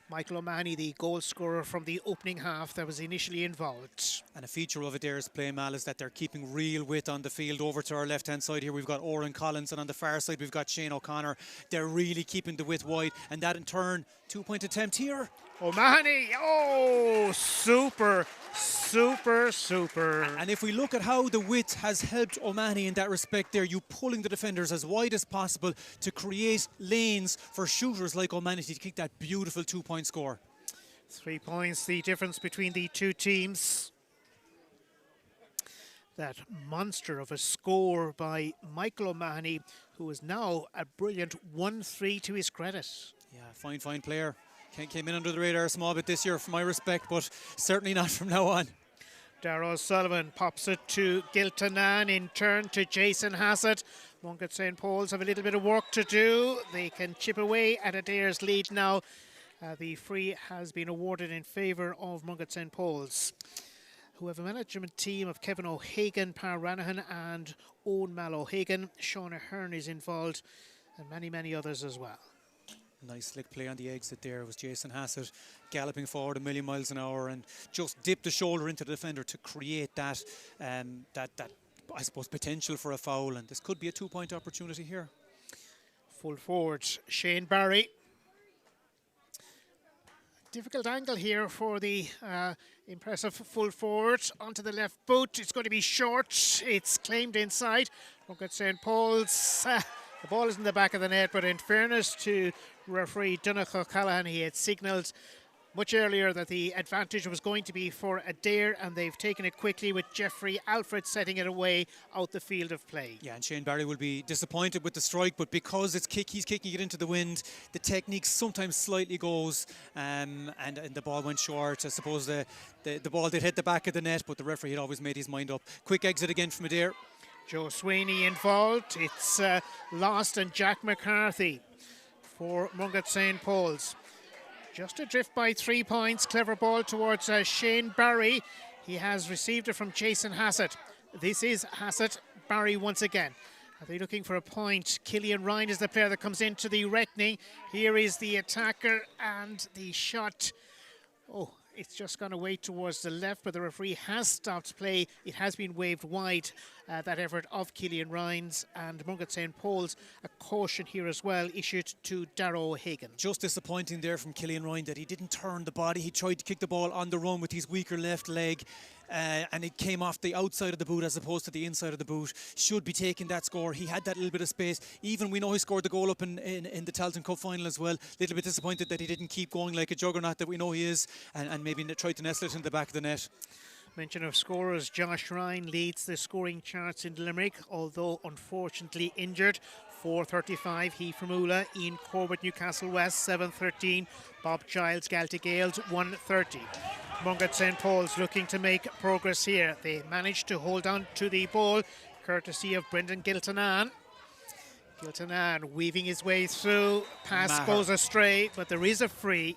Michael O'Mahony, the goal scorer from the opening half, that was initially involved. And a feature of Adare's play, Mal, is that they're keeping real width on the field. Over to our left-hand side here, we've got Oran Collins, and on the far side, we've got Shane O'Connor. They're really keeping the width wide, and that in turn, 2-point attempt here. O'Mahony, oh, super. And if we look at how the width has helped O'Mahony in that respect there, you pulling the defenders as wide as possible to create lanes for shooters like O'Mahony to kick that beautiful 2-point score. 3 points, the difference between the two teams. That monster of a score by Michael O'Mahony, who is now a brilliant 1-3 to his credit. Yeah, fine player. Came in under the radar a small bit this year, for my respect, but certainly not from now on. Darragh O'Sullivan pops it to Giltanan, in turn to Jason Hassett. Mungret St. Paul's have a little bit of work to do. They can chip away at Adare's lead now. The free has been awarded in favour of Mungret St. Paul's. who have a management team of Kevin O'Hagan, Per Ranahan and Owen Mal-O'Hagan. Sean Ahern is involved and many, many others as well. Nice slick play on the exit there. It was Jason Hassett galloping forward a million miles an hour and just dipped the shoulder into the defender to create that, I suppose, potential for a foul. And this could be a 2-point opportunity here. Full forward, Shane Barry. Difficult angle here for the impressive full forward. Onto the left boot. It's going to be short. It's claimed inside. Look at St. Paul's. The ball is in the back of the net, but in fairness to referee Donnacha O'Callaghan, he had signalled much earlier that the advantage was going to be for Adare, and they've taken it quickly with Jeffrey Alfred setting it away out the field of play. Yeah, and Shane Barry will be disappointed with the strike, but because he's kicking it into the wind, the technique sometimes slightly goes, and the ball went short. I suppose the ball did hit the back of the net, but the referee had always made his mind up. Quick exit again from Adare. Joe Sweeney involved. It's Lost and Jack McCarthy for Mungret St. Paul's. Just adrift by 3 points. Clever ball towards Shane Barry. He has received it from Jason Hassett. This is Hassett. Barry once again. Are they looking for a point? Killian Ryan is the player that comes into the reckoning. Here is the attacker and the shot. Oh, it's just gone away towards the left, but the referee has stopped play. It has been waved wide, that effort of Killian Ryan's, and Mungret St. Paul's. A caution here as well issued to Darragh O'Hagan. Just disappointing there from Killian Ryan that he didn't turn the body. He tried to kick the ball on the run with his weaker left leg, and it came off the outside of the boot as opposed to the inside of the boot. Should be taking that score. He had that little bit of space. Even we know he scored the goal up in the Tailteann Cup final as well. Little bit disappointed that he didn't keep going like a juggernaut that we know he is, and maybe tried to nestle it in the back of the net. Mention of scorers, Josh Ryan leads the scoring charts in Limerick, although unfortunately injured. 435, he from Ula. Ian Corbett, Newcastle West, 713. Bob Giles, Galtee Gales, 130. Mungret St. Paul's looking to make progress here. They managed to hold on to the ball, courtesy of Brendan Giltanan. Giltanan weaving his way through. Pass goes astray, but there is a free.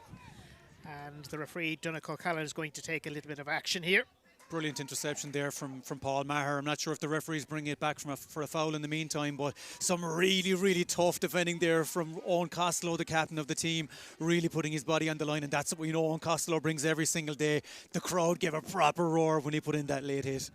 And the referee, Donnacha O'Callaghan, is going to take a little bit of action here. Brilliant interception there from Paul Maher. I'm not sure if the referee's bringing it back for a foul in the meantime, but some really, really tough defending there from Owen Costello, the captain of the team, really putting his body on the line, and that's what we know Owen Costello brings every single day. The crowd gave a proper roar when he put in that late hit.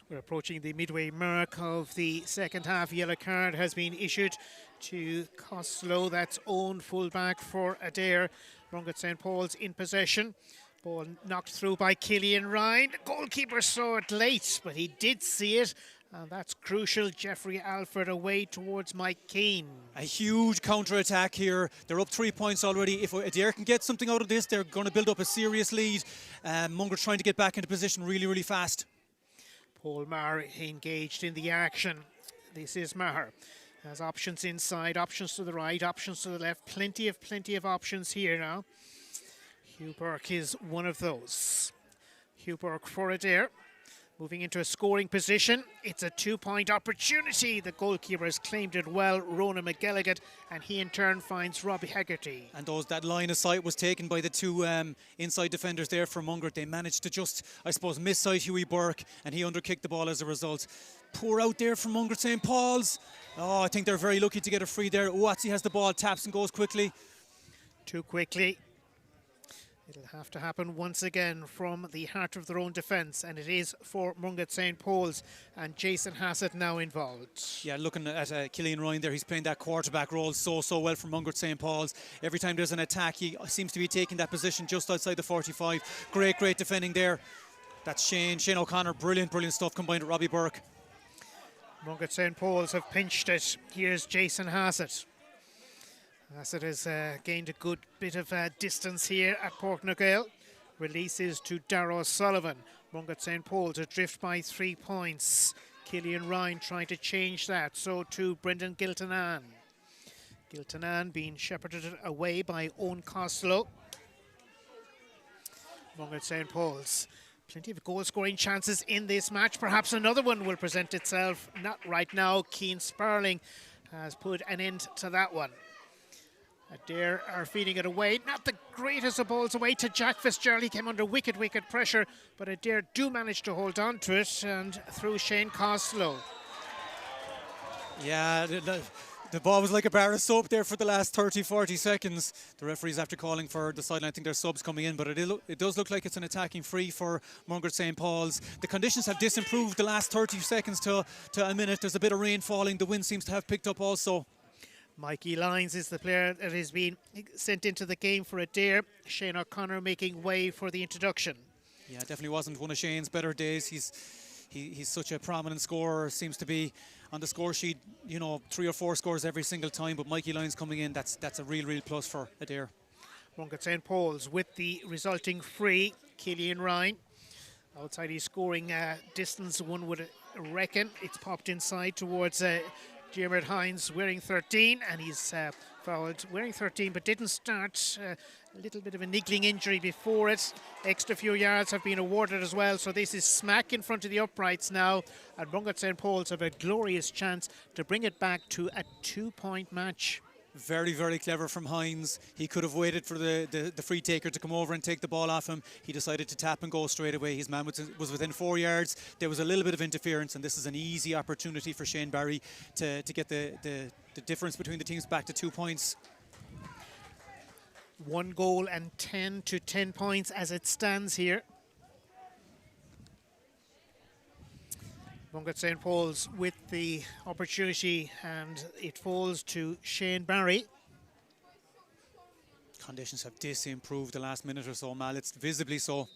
We're approaching the midway mark of the second half. Yellow card has been issued to Costello. That's Owen, fullback for Adare. Mungret St. Paul's in possession. Ball knocked through by Killian Ryan. The goalkeeper saw it late, but he did see it, and that's crucial. Jeffrey Alfred away towards Mike Keane. A huge counter-attack here. They're up 3 points already. If Adare can get something out of this, they're going to build up a serious lead. Mungret trying to get back into position really, really fast. Paul Maher engaged in the action. This is Maher. Has options inside, options to the right, options to the left. Plenty of options here now. Hugh Burke is one of those. Hugh Burke for Adare. Moving into a scoring position. It's a 2-point opportunity. The goalkeeper has claimed it well, Ronan McGilligan, and he in turn finds Robbie Haggerty. And that line of sight was taken by the two inside defenders there from Mungret. They managed to just, I suppose, miss sight Hughie Burke, and he underkicked the ball as a result. Poor out there from Mungret St. Paul's. Oh, I think they're very lucky to get a free there. Uatsi has the ball, taps and goes quickly. Too quickly. It'll have to happen once again from the heart of their own defence, and it is for Mungret St. Paul's, and Jason Hassett now involved. Yeah, looking at Killian Ryan there, he's playing that quarterback role so well for Mungret St. Paul's. Every time there's an attack, he seems to be taking that position just outside the 45. Great defending there. That's Shane O'Connor, brilliant stuff combined with Robbie Burke. Mungret St. Paul's have pinched it. Here's Jason Hassett. Hassett has gained a good bit of distance here at Portnagale. Releases to Darragh Sullivan. Mungret St. Paul's adrift by 3 points. Killian Ryan trying to change that. So too Brendan Giltanan. Giltanan being shepherded away by Owen Costello. Mungret St. Paul's. Plenty of goal-scoring chances in this match. Perhaps another one will present itself. Not right now. Keane Sparling has put an end to that one. Adare are feeding it away. Not the greatest of balls away to Jack Fitzgerald. He came under wicked pressure, but Adare do manage to hold on to it and through Shane Costello. Yeah, the ball was like a bar of soap there for the last 30-40 seconds. The referees after calling for the sideline, I think there's subs coming in, but it does look like it's an attacking free for Mungret St. Paul's. The conditions have disimproved the last 30 seconds to a minute. There's a bit of rain falling. The wind seems to have picked up also. Mikey Lyons is the player that has been sent into the game for Adare. Shane O'Connor making way for the introduction. Yeah, definitely wasn't one of Shane's better days. He's such a prominent scorer, seems to be on the score sheet, 3 or 4 scores every single time, but Mikey Lyons coming in, that's a real plus for Adare. Mungret St. Paul's with the resulting free. Killian Ryan outside his scoring distance, one would reckon. It's popped inside towards Diarmuid Hines wearing 13, and he's fouled wearing 13 but didn't start. A little bit of a niggling injury before it. Extra few yards have been awarded as well, so this is smack in front of the uprights now, and Mungret St. Paul's have a glorious chance to bring it back to a 2-point match. Very clever from Hines. He could have waited for the free taker to come over and take the ball off him. He decided to tap and go straight away. His man was within 4 yards. There was a little bit of interference, and this is an easy opportunity for Shane Barry to get the difference between the teams back to 2 points. 1 goal and 10 to 10 points as it stands here. Mungret St. Paul's with the opportunity, and it falls to Shane Barry. Conditions have disimproved the last minute or so, Mal. It's visibly so.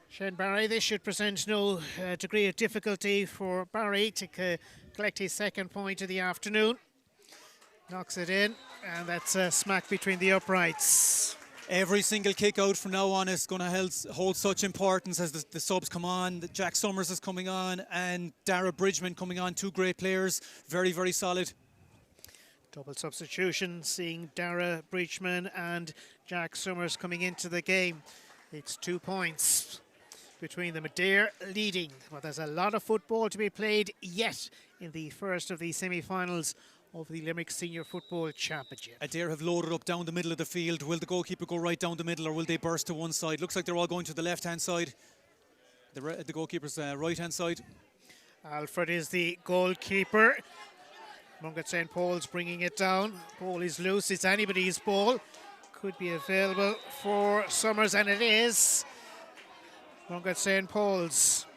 Shane Barry, this should present no degree of difficulty for Barry to collect his 2nd point of the afternoon. Knocks it in, and that's a smack between the uprights. Every single kick out from now on is going to hold such importance as the subs come on. Jack Summers is coming on and Dara Bridgman coming on. 2 great players, very solid. Double substitution, seeing Dara Bridgman and Jack Summers coming into the game. It's 2 points between them. Adare leading, but there's a lot of football to be played yet in the first of the semi-finals of the Limerick Senior Football Championship. Adare have loaded up down the middle of the field. Will the goalkeeper go right down the middle, or will they burst to one side? Looks like they're all going to the left-hand side. The goalkeeper's right-hand side. Alfred is the goalkeeper. Mungret St. Paul's bringing it down. Ball is loose. It's anybody's ball. Could be available for Summers, and it is. Mungret St. Paul's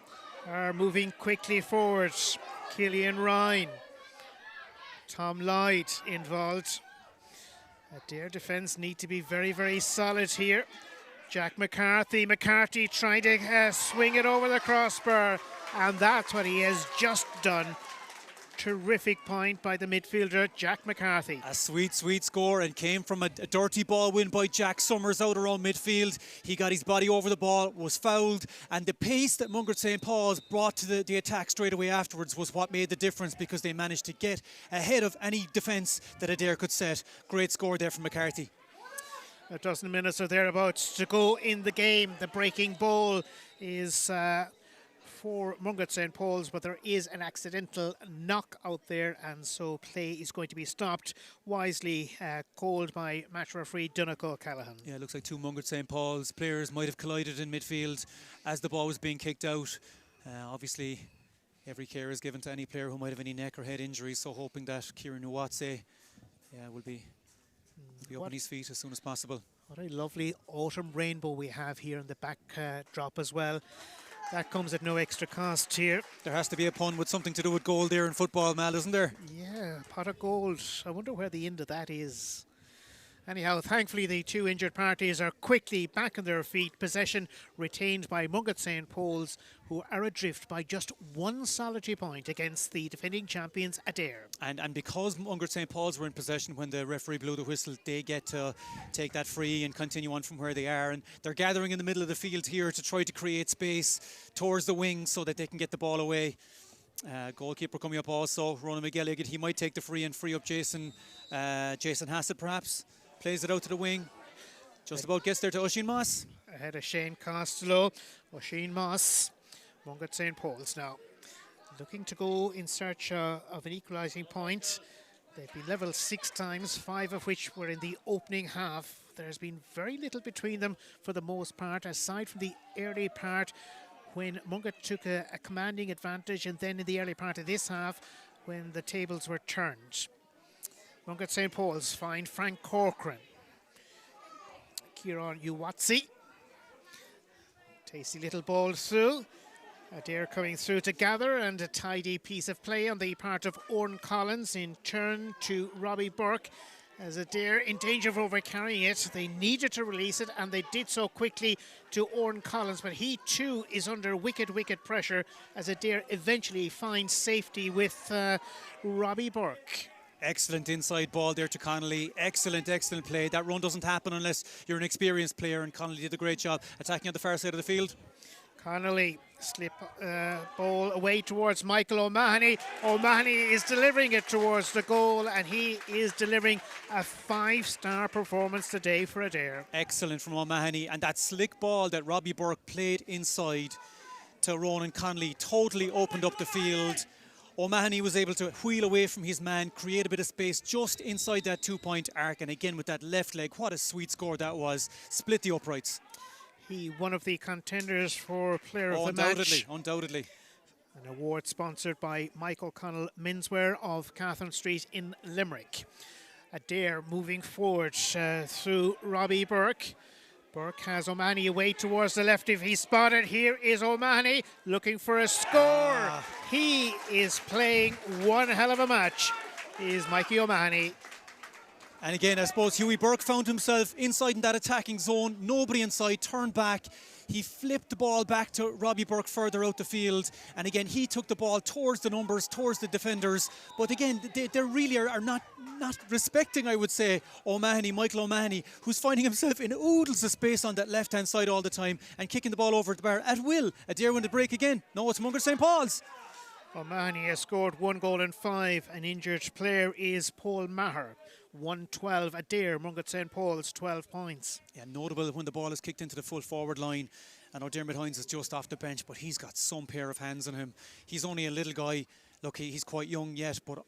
are moving quickly forward. Killian Ryan. Tom Lloyd involved. Adare defence need to be very solid here. Jack McCarthy trying to swing it over the crossbar, and that's what he has just done. Terrific point by the midfielder, Jack McCarthy. A sweet score, and came from a dirty ball win by Jack Summers out around midfield. He got his body over the ball, was fouled, and the pace that Mungret St. Paul's brought to the attack straight away afterwards was what made the difference, because they managed to get ahead of any defence that Adare could set. Great score there from McCarthy. A dozen minutes or thereabouts to go in the game. The breaking ball is for Mungret St. Paul's, but there is an accidental knock out there, and so play is going to be stopped. Wisely called by match referee Donegal O'Callaghan. Yeah, it looks like 2 Mungret St. Paul's players might have collided in midfield as the ball was being kicked out. Obviously, every care is given to any player who might have any neck or head injuries, so hoping that Kieran Uwatse will be up on his feet as soon as possible. What a lovely autumn rainbow we have here in the backdrop as well. That comes at no extra cost here. There has to be a pun with something to do with gold there in football, Mal, isn't there? Yeah, pot of gold. I wonder where the end of that is. Anyhow, thankfully the 2 injured parties are quickly back on their feet. Possession retained by Mungret St. Paul's, who are adrift by just 1 solitary point against the defending champions Adare. And because Mungret St. Paul's were in possession when the referee blew the whistle, they get to take that free and continue on from where they are. And they're gathering in the middle of the field here to try to create space towards the wing so that they can get the ball away. Goalkeeper coming up also, Ronan McGilligan. He might take the free and free up Jason Hassett perhaps. Plays it out to the wing. Just about gets there to Oisin Moss. Ahead of Shane Costello. Oisin Moss. Mungret St. Paul's now looking to go in search of an equalising point. They've been level 6 times, 5 of which were in the opening half. There's been very little between them for the most part, aside from the early part when Mungret took a commanding advantage, and then in the early part of this half when the tables were turned. Mungret St. Paul's find Frank Corcoran. Kieran Uwatsi. Tasty little ball through. Adare coming through to gather, and a tidy piece of play on the part of Oran Collins in turn to Robbie Burke. As Adare in danger of overcarrying it, they needed to release it, and they did so quickly to Oran Collins, but he too is under wicked pressure as Adare eventually finds safety with Robbie Burke. Excellent inside ball there to Connolly. Excellent play. That run doesn't happen unless you're an experienced player, and Connolly did a great job attacking on the far side of the field. Connolly slip ball away towards Michael O'Mahony. O'Mahony is delivering it towards the goal, and he is delivering a 5-star performance today for Adare. Excellent from O'Mahony, and that slick ball that Robbie Burke played inside to Ronan Connolly totally opened up the field. O'Mahony was able to wheel away from his man, create a bit of space just inside that 2-point arc, and again with that left leg, what a sweet score that was. Split the uprights. He one of the contenders for player of the match. Undoubtedly. An award sponsored by Michael Connell Menswear of Catherine Street in Limerick. Adare moving forward through Robbie Burke. Burke has O'Mahony away towards the left if he's spotted. Here is O'Mahony looking for a score. He is playing one hell of a match, is Mikey O'Mahony. And again, I suppose Hughie Burke found himself inside in that attacking zone. Nobody inside, turned back. He flipped the ball back to Robbie Burke further out the field. And again, he took the ball towards the numbers, towards the defenders. But again, they really are not respecting, I would say, O'Mahony, Michael O'Mahony, who's finding himself in oodles of space on that left-hand side all the time and kicking the ball over the bar at will. Adare win the break again. No, it's Mungret St. Paul's. O'Mahony has scored 1 goal and 5. An injured player is Paul Maher. 1-12. Adare, Mungret St. Paul's, 12 points. Yeah, notable when the ball is kicked into the full forward line. And O'Dermot Hines is just off the bench, but he's got some pair of hands on him. He's only a little guy. Look, he's quite young yet, but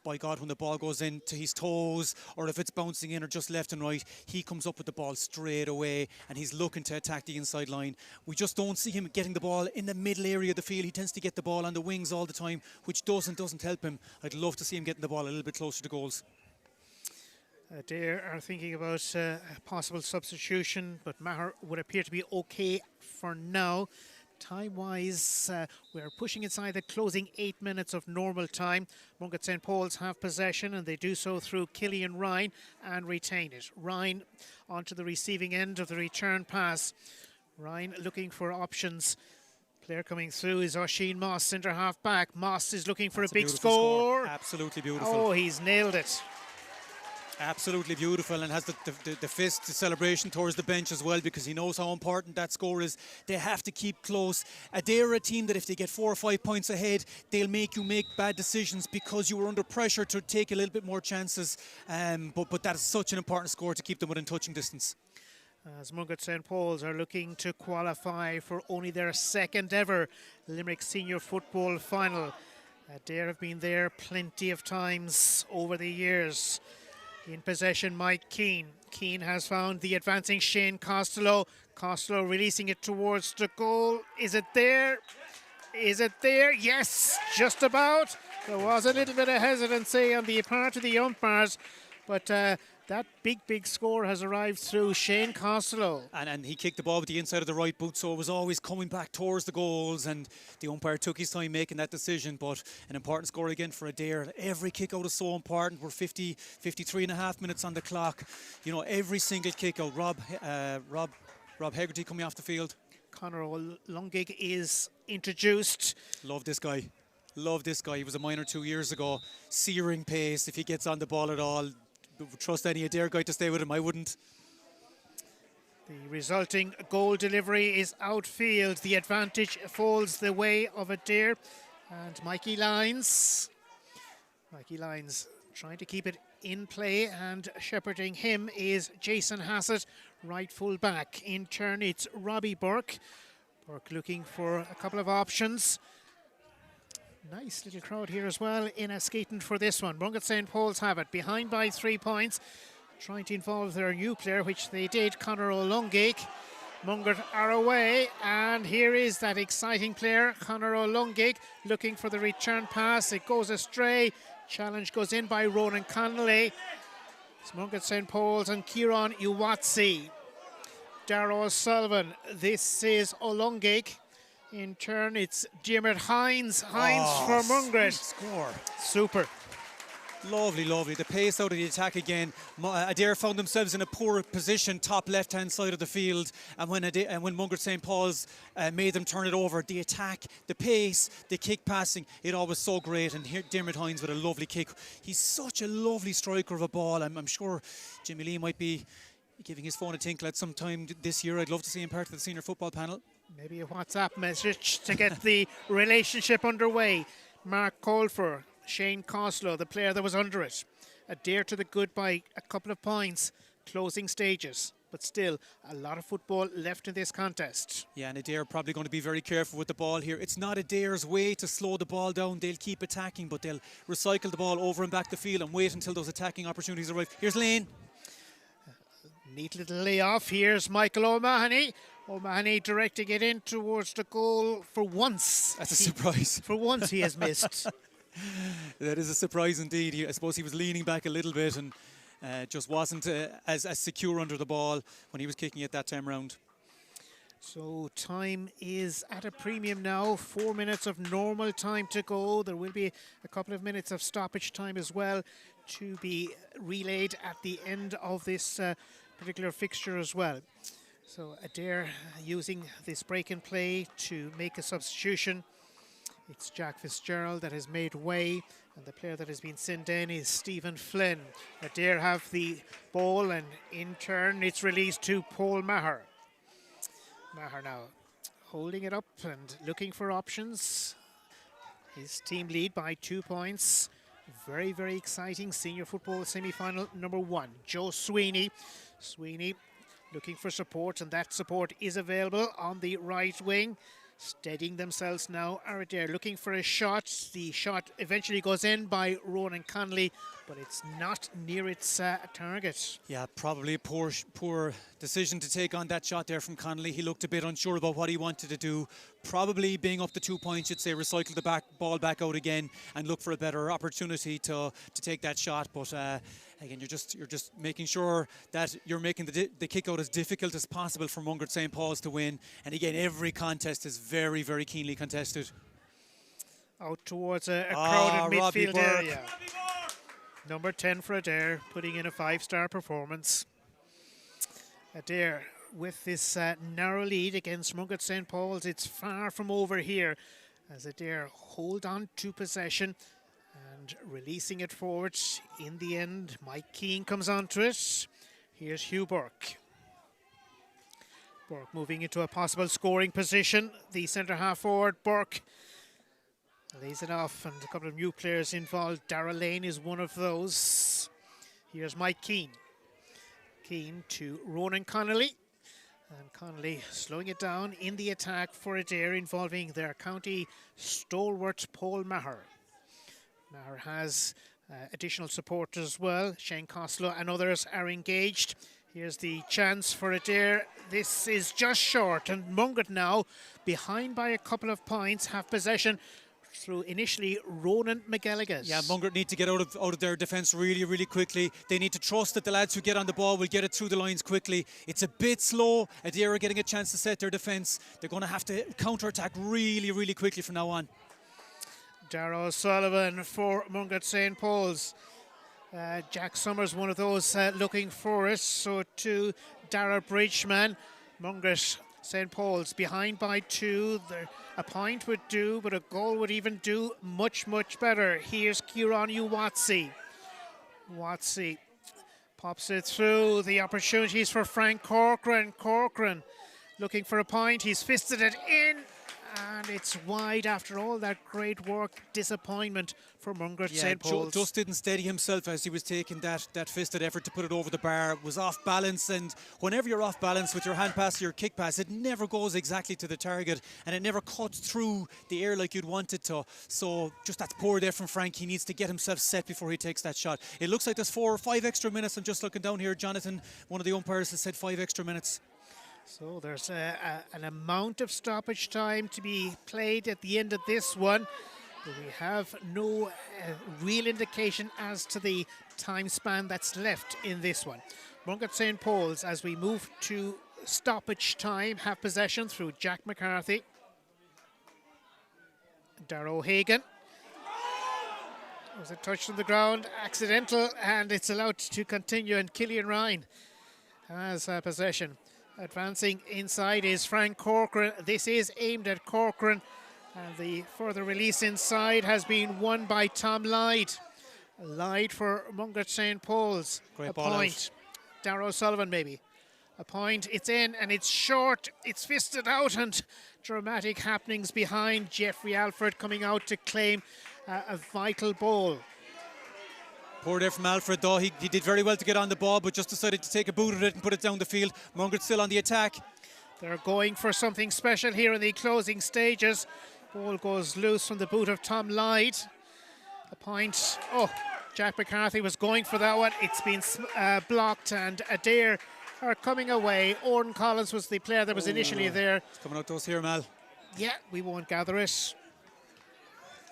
by God, when the ball goes into his toes, or if it's bouncing in or just left and right, he comes up with the ball straight away, and he's looking to attack the inside line. We just don't see him getting the ball in the middle area of the field. He tends to get the ball on the wings all the time, which doesn't help him. I'd love to see him getting the ball a little bit closer to goals. Adare are thinking about a possible substitution, but Maher would appear to be okay for now. Time-wise, we're pushing inside the closing 8 minutes of normal time. Mungret St. Paul's have possession, and they do so through Killian Ryan and retain it. Ryan onto the receiving end of the return pass. Ryan looking for options. Player coming through is Oisin Moss, centre half back. Moss is looking for a big score. Absolutely beautiful. Oh, he's nailed it. Absolutely beautiful, and has the fist celebration towards the bench as well, because he knows how important that score is. They have to keep close. They're a team that if they get 4 or 5 points ahead, they'll make you make bad decisions because you were under pressure to take a little bit more chances. But that is such an important score to keep them within touching distance. As Mungret St. Paul's are looking to qualify for only their second ever Limerick Senior Football Final. Adare have been there plenty of times over the years. In possession, Mike Keane. Keane has found the advancing Shane Costello. Costello releasing it towards the goal. Is it there? Is it there? Yes, just about. There was a little bit of hesitancy on the part of the umpires, but that big score has arrived through Shane Costello. And he kicked the ball with the inside of the right boot, so it was always coming back towards the goals, and the umpire took his time making that decision. But an important score again for Adare. Every kick out is so important. We're 53 and a half minutes on the clock. You know, every single kick out. Rob Hegarty coming off the field. Conor O'Lungig is introduced. Love this guy. Love this guy. He was a minor 2 years ago. Searing pace if he gets on the ball at all. Trust any Adare guy to stay with him. I wouldn't. The resulting goal delivery is outfield. The advantage falls the way of Adare. And Mikey Lyons trying to keep it in play, and shepherding him is Jason Hassett, right full back. In turn, it's Robbie Burke. Burke looking for a couple of options. Nice little crowd here as well in Askeaton for this one. Mungret St. Paul's have it, behind by 3 points, trying to involve their new player, which they did, Conor O'Lungig. Mungret are away, and here is that exciting player, Conor O'Lungig, looking for the return pass. It goes astray. Challenge goes in by Ronan Connolly. It's Mungret St. Paul's and Kieran Uwatsi. Darrow O'Sullivan. This is O'Lungig. In turn, it's Diarmuid Hines. Hines for Mungret. Score. Super. Lovely, lovely. The pace out of the attack again. Adare found themselves in a poor position, top left-hand side of the field. And when Mungret St. Paul's made them turn it over, the attack, the pace, the kick passing, it all was so great. And here, Diarmuid Hines with a lovely kick. He's such a lovely striker of a ball. I'm sure Jimmy Lee might be giving his phone a tinkle at some time this year. I'd love to see him part of the senior football panel. Maybe a WhatsApp message to get the relationship underway. Mark Colfer, Shane Coslow, the player that was under it. Adare to the good by a couple of points. Closing stages. But still, a lot of football left in this contest. Yeah, and Adare probably going to be very careful with the ball here. It's not Adare's way to slow the ball down. They'll keep attacking, but they'll recycle the ball over and back the field and wait until those attacking opportunities arrive. Here's Lane. Neat little layoff. Here's Michael O'Mahony. O'Mahony directing it in towards the goal for once. That's a surprise. For once he has missed. That is a surprise indeed. I suppose he was leaning back a little bit and just wasn't as secure under the ball when he was kicking it that time round. So time is at a premium now. 4 minutes of normal time to go. There will be a couple of minutes of stoppage time as well to be relayed at the end of this particular fixture as well. So Adare using this break and play to make a substitution. It's Jack Fitzgerald that has made way, and the player that has been sent in is Stephen Flynn. Adare have the ball, and in turn it's released to Paul Maher. Maher now holding it up and looking for options. His team lead by 2 points. Very, very exciting senior football semi-final number 1. Joe Sweeney. Sweeney looking for support, and that support is available on the right wing. Steadying themselves now are Adare looking for a shot. The shot eventually goes in by Ronan Connolly, but it's not near its target. Yeah, probably a poor decision to take on that shot there from Connolly. He looked a bit unsure about what he wanted to do. Probably being up to 2 points, you'd say recycle the ball back out again and look for a better opportunity to take that shot. But again, you're just making sure that you're making the kick out as difficult as possible for Mungret St. Paul's to win. And again, every contest is very, very keenly contested. Out towards a crowded Robbie midfield Burke. area. Number 10 for Adare, putting in a 5-star performance. Adare with this narrow lead against Mungret St. Paul's. It's far from over here as Adare hold on to possession and releasing it forward. In the end, Mike Keane comes onto it. Here's Hugh Burke. Burke moving into a possible scoring position. The centre half forward, Burke, lays it off, and a couple of new players involved. Darragh Lane is one of those. Here's Mike Keane. Keane to Ronan Connolly. And Connolly slowing it down in the attack for Adare, involving their county stalwart Paul Maher. Maher has additional support as well. Shane Coslow and others are engaged. Here's the chance for Adare. This is just short, and Mungret now, behind by a couple of points, have possession through initially Ronan McGilligan. Yeah, Mungret need to get out of their defence really, really quickly. They need to trust that the lads who get on the ball will get it through the lines quickly. It's a bit slow. Adare are getting a chance to set their defence. They're going to have to counter-attack really, really quickly from now on. Darrow O'Sullivan for Mungret St. Paul's. Jack Summers, one of those looking for it. So to Dara Bridgman. Mungret St. Paul's behind by 2. A point would do, but a goal would even do much, much better. Here's Kieran Uwatsi. Watsi pops it through. The opportunities for Frank Corcoran. Corcoran looking for a point. He's fisted it in. And it's wide after all that great work. Disappointment for Mungret St. Paul's. Just didn't steady himself as he was taking that fisted effort to put it over the bar. Was off balance, and whenever you're off balance with your hand pass or your kick pass, it never goes exactly to the target, and it never cuts through the air like you'd want it to. So just that's poor there from Frank. He needs to get himself set before he takes that shot. It looks like there's 4 or 5 extra minutes. I'm just looking down here. Jonathan, one of the umpires, has said 5 extra minutes. So there's an amount of stoppage time to be played at the end of this one. But we have no real indication as to the time span that's left in this one. Mungret St. Paul's, as we move to stoppage time, have possession through Jack McCarthy. Darragh O'Hagan. Was it touched on the ground? Accidental, and it's allowed to continue, and Killian Ryan has possession. Advancing inside is Frank Corcoran. This is aimed at Corcoran, and the further release inside has been won by Tom Lyde. Lyde for Mungret St. Paul's. Great a ball point. Darragh O'Sullivan maybe. A point. It's in and it's short. It's fisted out, and dramatic happenings behind. Jeffrey Alford coming out to claim a vital ball. Poor there from Alfred though. He did very well to get on the ball, but just decided to take a boot at it and put it down the field. Mungret still on the attack. They're going for something special here in the closing stages. Ball goes loose from the boot of Tom Lyde. A point. Oh, Jack McCarthy was going for that one. It's been blocked, and Adare are coming away. Oran Collins was the player that was initially there. It's coming out to us here, Mal. Yeah, we won't gather it.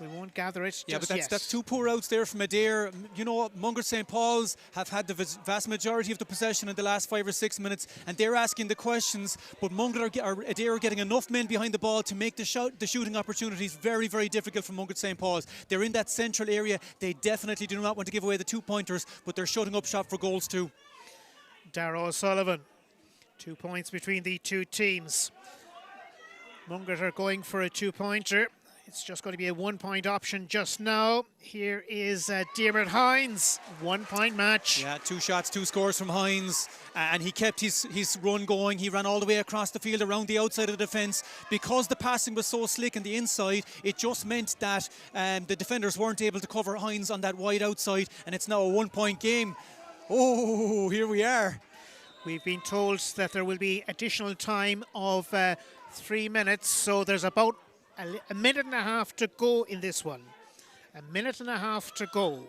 We won't gather it yeah, just but yet. that's 2 poor outs there from Adare. You know, Mungret St. Paul's have had the vast majority of the possession in the last 5 or 6 minutes, and they're asking the questions, but Adare are getting enough men behind the ball to make the shooting opportunities very, very difficult for Mungret St. Paul's. They're in that central area. They definitely do not want to give away the 2-pointers, but they're shutting up shop for goals too. Darragh O'Sullivan. 2 points between the two teams. Mungret are going for a 2-pointer. It's just going to be a 1-point option just now. Here is Diarmuid Hines, 1-point match. Yeah, 2 shots, 2 scores from Hines, and he kept his run going. He ran all the way across the field around the outside of the defence. Because the passing was so slick on the inside, it just meant that the defenders weren't able to cover Hines on that wide outside, and it's now a 1-point game. Oh, here we are. We've been told that there will be additional time of 3 minutes, so there's about a minute and a half to go in this one. A minute and a half to go.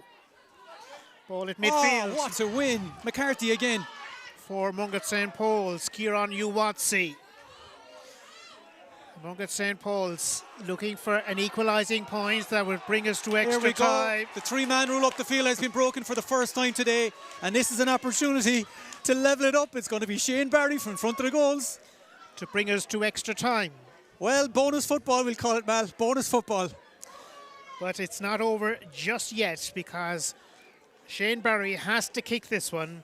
Ball at midfield. Oh, what a win. McCarthy again. For Mungret St. Paul's, Kieran Uwatsi. Mungret St. Paul's looking for an equalising point that would bring us to extra time. The 3-man rule up the field has been broken for the first time today, and this is an opportunity to level it up. It's going to be Shane Barry from front of the goals. To bring us to extra time. Well, bonus football, we'll call it, Mal. Bonus football. But it's not over just yet, because Shane Barry has to kick this one,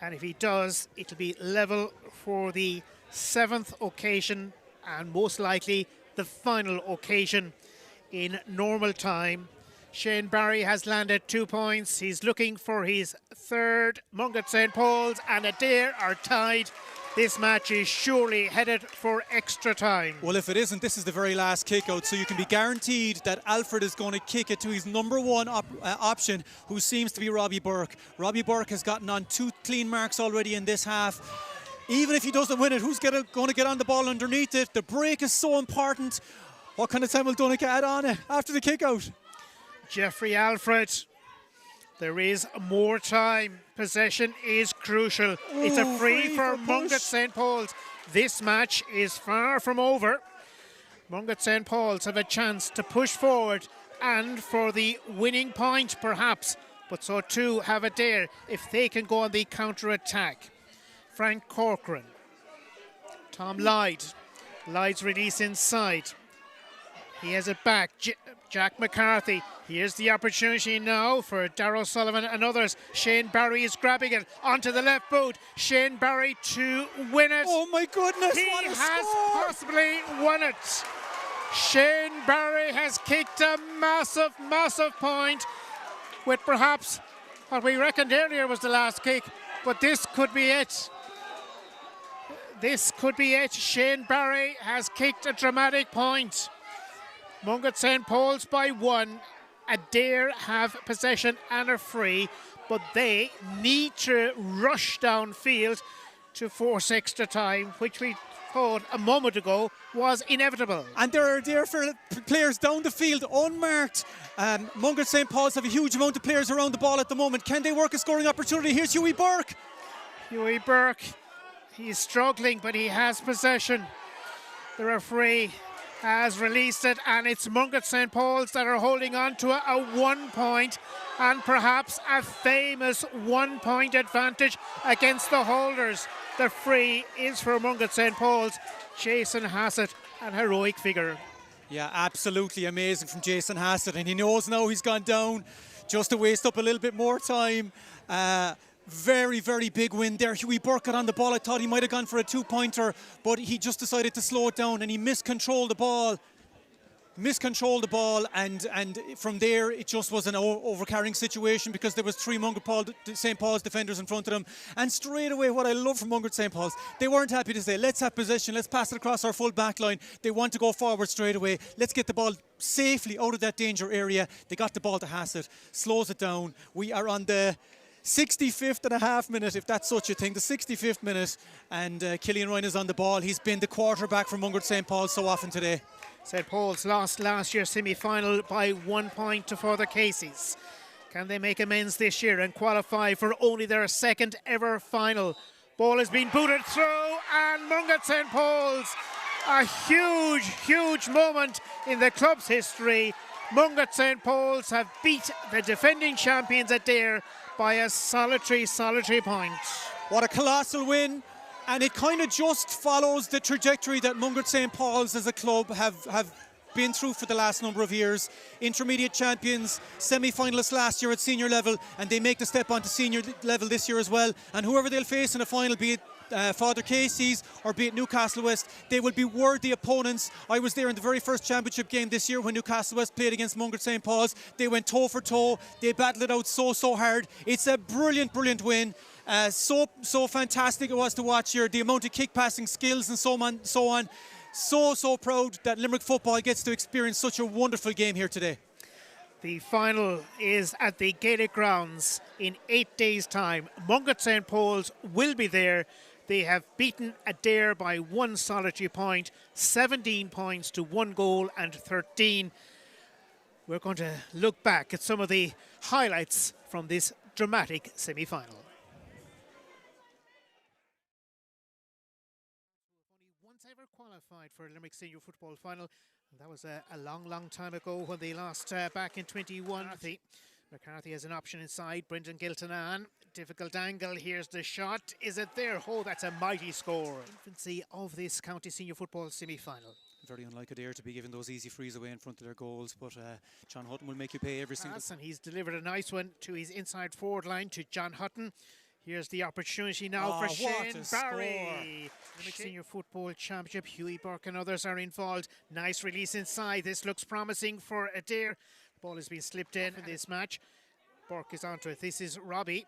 and if he does, it'll be level for the 7th occasion, and most likely the final occasion in normal time. Shane Barry has landed 2 points. He's looking for his 3rd. Mungret St. Paul's and Adare are tied. This match is surely headed for extra time. Well, if it isn't, this is the very last kick out, so you can be guaranteed that Alfred is going to kick it to his number 1 option, who seems to be Robbie Burke. Robbie Burke has gotten on 2 clean marks already in this half. Even if he doesn't win it, who's going to get on the ball underneath it? The break is so important. What kind of time will Donegal add on it after the kick out? Jeffrey Alfred. There is more time. Possession is crucial. Ooh, it's a free for push. Mungret St. Paul's. This match is far from over. Mungret St. Paul's have a chance to push forward and for the winning point perhaps, but so too have Adare if they can go on the counter-attack. Frank Corcoran. Tom Lyde. Lyde's release inside. He has it back. Jack McCarthy. Here's the opportunity now for Darragh O'Sullivan and others. Shane Barry is grabbing it onto the left boot. Shane Barry to win it. Oh my goodness, He what a has score. possibly won it. Shane Barry has kicked a massive, massive point with perhaps what we reckoned earlier was the last kick, but this could be it. This could be it. Shane Barry has kicked a dramatic point. Mungret St. Paul's by 1. Adare have possession and a free, but they need to rush downfield to force extra time, which we thought a moment ago was inevitable. And there are players down the field unmarked. Mungret St. Paul's have a huge amount of players around the ball at the moment. Can they work a scoring opportunity? Here's Hughie Burke. Hughie Burke, he's struggling, but he has possession. The referee has released it, and it's Mungret St. Paul's that are holding on to a 1 point and perhaps a famous 1 point advantage against the holders. The free is for Mungret St. Paul's. Jason Hassett, an heroic figure. Yeah, absolutely amazing from Jason Hassett, and he knows now he's gone down just to waste up a little bit more time. Very, very big win there. Hughie Burke got on the ball. I thought he might have gone for a 2-pointer, but he just decided to slow it down and he miscontrolled the ball. And from there it just was an overcarrying situation because there was 3 Mungret St. Paul's defenders in front of them. And straight away, what I love from Mungret St. Paul's, they weren't happy to say, let's have possession, let's pass it across our full back line. They want to go forward straight away. Let's get the ball safely out of that danger area. They got the ball to Hassett, slows it down. We are on the 65th and a half minute, if that's such a thing, the 65th minute, and Killian Ryan is on the ball. He's been the quarterback for Mungret St. Paul's so often today. St. Paul's lost last year's semi-final by 1 point to Father Casey's. Can they make amends this year and qualify for only their second ever final? Ball has been booted through, and Mungret St. Paul's, a huge moment in the club's history. Mungret St. Paul's have beat the defending champions Adare by a solitary point. What a colossal win, and it kind of just follows the trajectory that Mungret St. Paul's as a club have been through for the last number of years. Intermediate champions, semi-finalists last year at senior level, and they make the step onto senior level this year as well. And whoever they'll face in a final, be it Father Casey's or be it Newcastle West, they will be worthy opponents. I was there in the very first championship game this year when Newcastle West played against Mungret St. Paul's. They went toe for toe. They battled it out so hard. It's a brilliant win. So fantastic it was to watch here. The amount of kick passing skills and so on. So proud that Limerick football gets to experience such a wonderful game here today. The final is at the Gaelic grounds in 8 days' time. Mungret St. Paul's will be there. They have beaten Adare by 1 solitary point, 17 points to 1 goal and 13. We're going to look back at some of the highlights from this dramatic semi-final. Only once ever qualified for a Limerick Senior Football Final. That was a long time ago when they lost back in 21. McCarthy has an option inside. Brendan Giltanan. Difficult angle. Here's the shot. Is it there? Oh, that's a mighty score. Infancy of this county senior football semi-final. Very unlike Adare to be giving those easy frees away in front of their goals, but John Hutton will make you pay every single. And he's delivered a nice one to his inside forward line to John Hutton. Here's the opportunity now for Shane Barry. The Senior Football Championship, Hughie Burke and others are involved. Nice release inside. This looks promising for Adare. Ball has been slipped in this match. Burke is onto it. This is Robbie.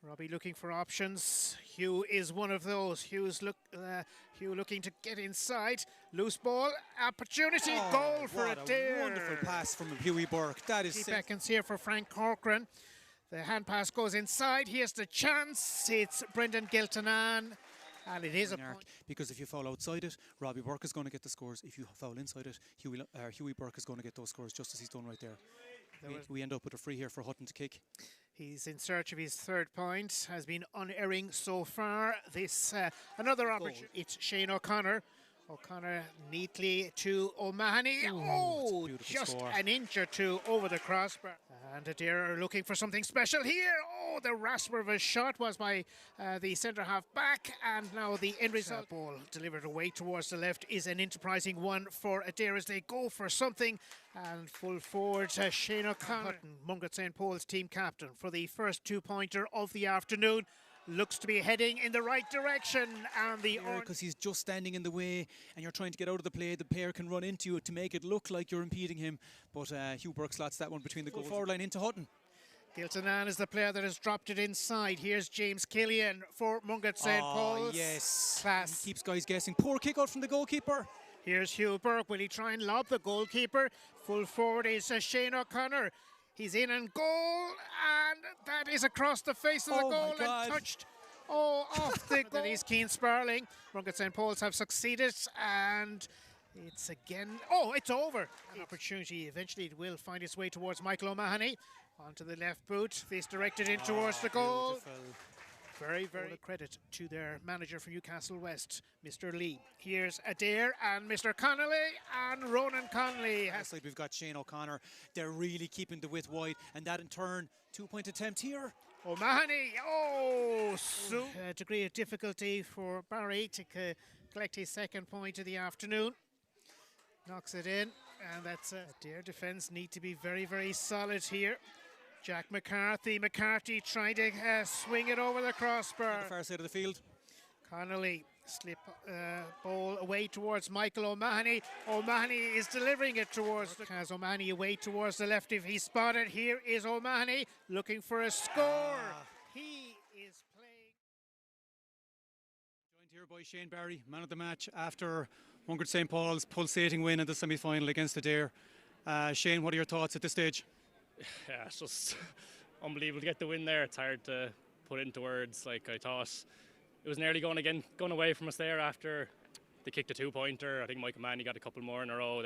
Robbie looking for options. Hugh is one of those. Hugh looking to get inside. Loose ball. Opportunity. Goal for Adare. Wonderful pass from Hughie Burke. That is sick. Seconds here for Frank Corcoran. The hand pass goes inside. Here's the chance. It's Brendan Giltanan. And it is a point. Because if you foul outside it, Robbie Burke is going to get the scores. If you foul inside it, Hughie Burke is going to get those scores, just as he's done right there. We end up with a free here for Hutton to kick. He's in search of his 3rd point. Has been unerring so far. This another opportunity. It's Shane O'Connor. O'Connor neatly to O'Mahony. Just score. An inch or two over the crossbar. And Adare are looking for something special here. The rasper of a shot was by the centre half back, and now the end result. Ball delivered away towards the left is an enterprising one for Adare as they go for something. And full forward Shane O'Connor, Mungret St. Paul's team captain for the first 2-pointer of the afternoon. Looks to be heading in the right direction, and because he's just standing in the way and you're trying to get out of the play, the player can run into you to make it look like you're impeding him, but Hugh Burke slots that one between the goal forward line into Hutton. Giltanan is the player that has dropped it inside. Here's James Killian for Mungret St. Paul's. Yes, class. He keeps guys guessing. Poor kick out from the goalkeeper. Here's Hugh Burke. Will he try and lob the goalkeeper? Full forward is Shane O'Connor. He's in and goal, and that is across the face of the goal and touched off the goal. That is Keane Sparling. Mungret St. Paul's have succeeded, and it's again, it's over. An opportunity, eventually it will find its way towards Michael O'Mahony. Onto the left boot, this directed in towards the goal. Beautiful. Very credit to their manager from Newcastle West, Mr. Lee. Here's Adare and Mr. Connolly, and Ronan Connolly. Side we've got Shane O'Connor. They're really keeping the width wide, and that in turn, 2-point attempt here. O'Mahony, a degree of difficulty for Barry to collect his second point of the afternoon. Knocks it in, and that's Adare defence need to be very solid here. Jack McCarthy trying to swing it over the crossbar. On the far side of the field. Connolly slip ball away towards Michael O'Mahony. O'Mahony is delivering it towards has O'Mahony away towards the left if he's spotted. Here is O'Mahony looking for a score. He is playing. Joined here by Shane Barry, man of the match after Mungret St. Paul's pulsating win in the semi-final against Adare. Shane, what are your thoughts at this stage? Yeah, it's just unbelievable to get the win there. It's hard to put into words. Like, I thought it was nearly going away from us there after they kicked a 2-pointer. I think Michael Manny got a couple more in a row.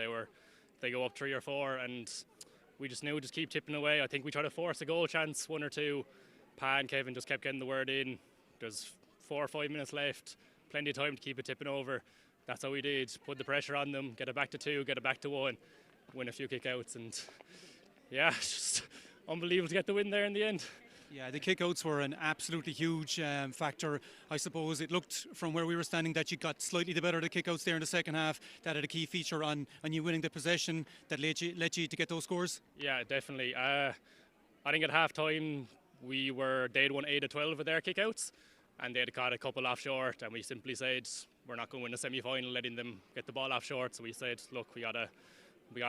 They go up 3 or 4, and we just knew just keep tipping away. I think we tried to force a goal chance, 1 or 2. Pa and Kevin just kept getting the word in. There's 4 or 5 minutes left, plenty of time to keep it tipping over. That's how we did. Put the pressure on them, get it back to 2, get it back to 1, win a few kick-outs, and yeah, it's just unbelievable to get the win there in the end. Yeah, the kick-outs were an absolutely huge factor. I suppose it looked from where we were standing that you got slightly the better of the kick-outs there in the second half. That had a key feature on you winning the possession that led you to get those scores. Yeah, definitely. I think at half-time they'd won 8 of 12 of their kick-outs, and they'd got a couple off short, and we simply said we're not going to win the semi-final letting them get the ball off short. So we said, look, we gotta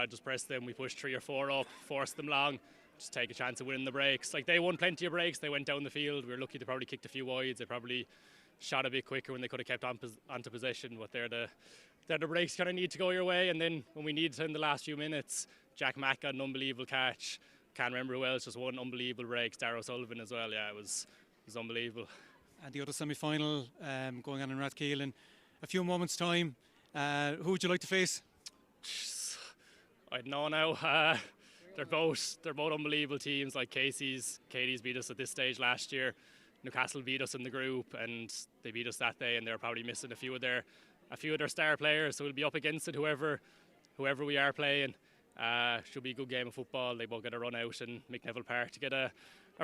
just press them. We pushed 3 or 4 up, forced them long, just take a chance of winning the breaks. Like, they won plenty of breaks. They went down the field. We were lucky they probably kicked a few wides. They probably shot a bit quicker when they could have kept onto possession. But they're the breaks kind of need to go your way. And then when we needed to in the last few minutes, Jack Mack got an unbelievable catch. Can't remember who else, just one unbelievable break. Darrow O'Sullivan as well. Yeah, it was unbelievable. And the other semi-final going on in Rathkeale in a few moments' time. Who would you like to face? I don't know now. They're both unbelievable teams. Like Katie's beat us at this stage last year. Newcastle beat us in the group, and they beat us that day. And they're probably missing a few of their star players. So we'll be up against it. Whoever we are playing, should be a good game of football. They both get a run out in McNeville Park to get a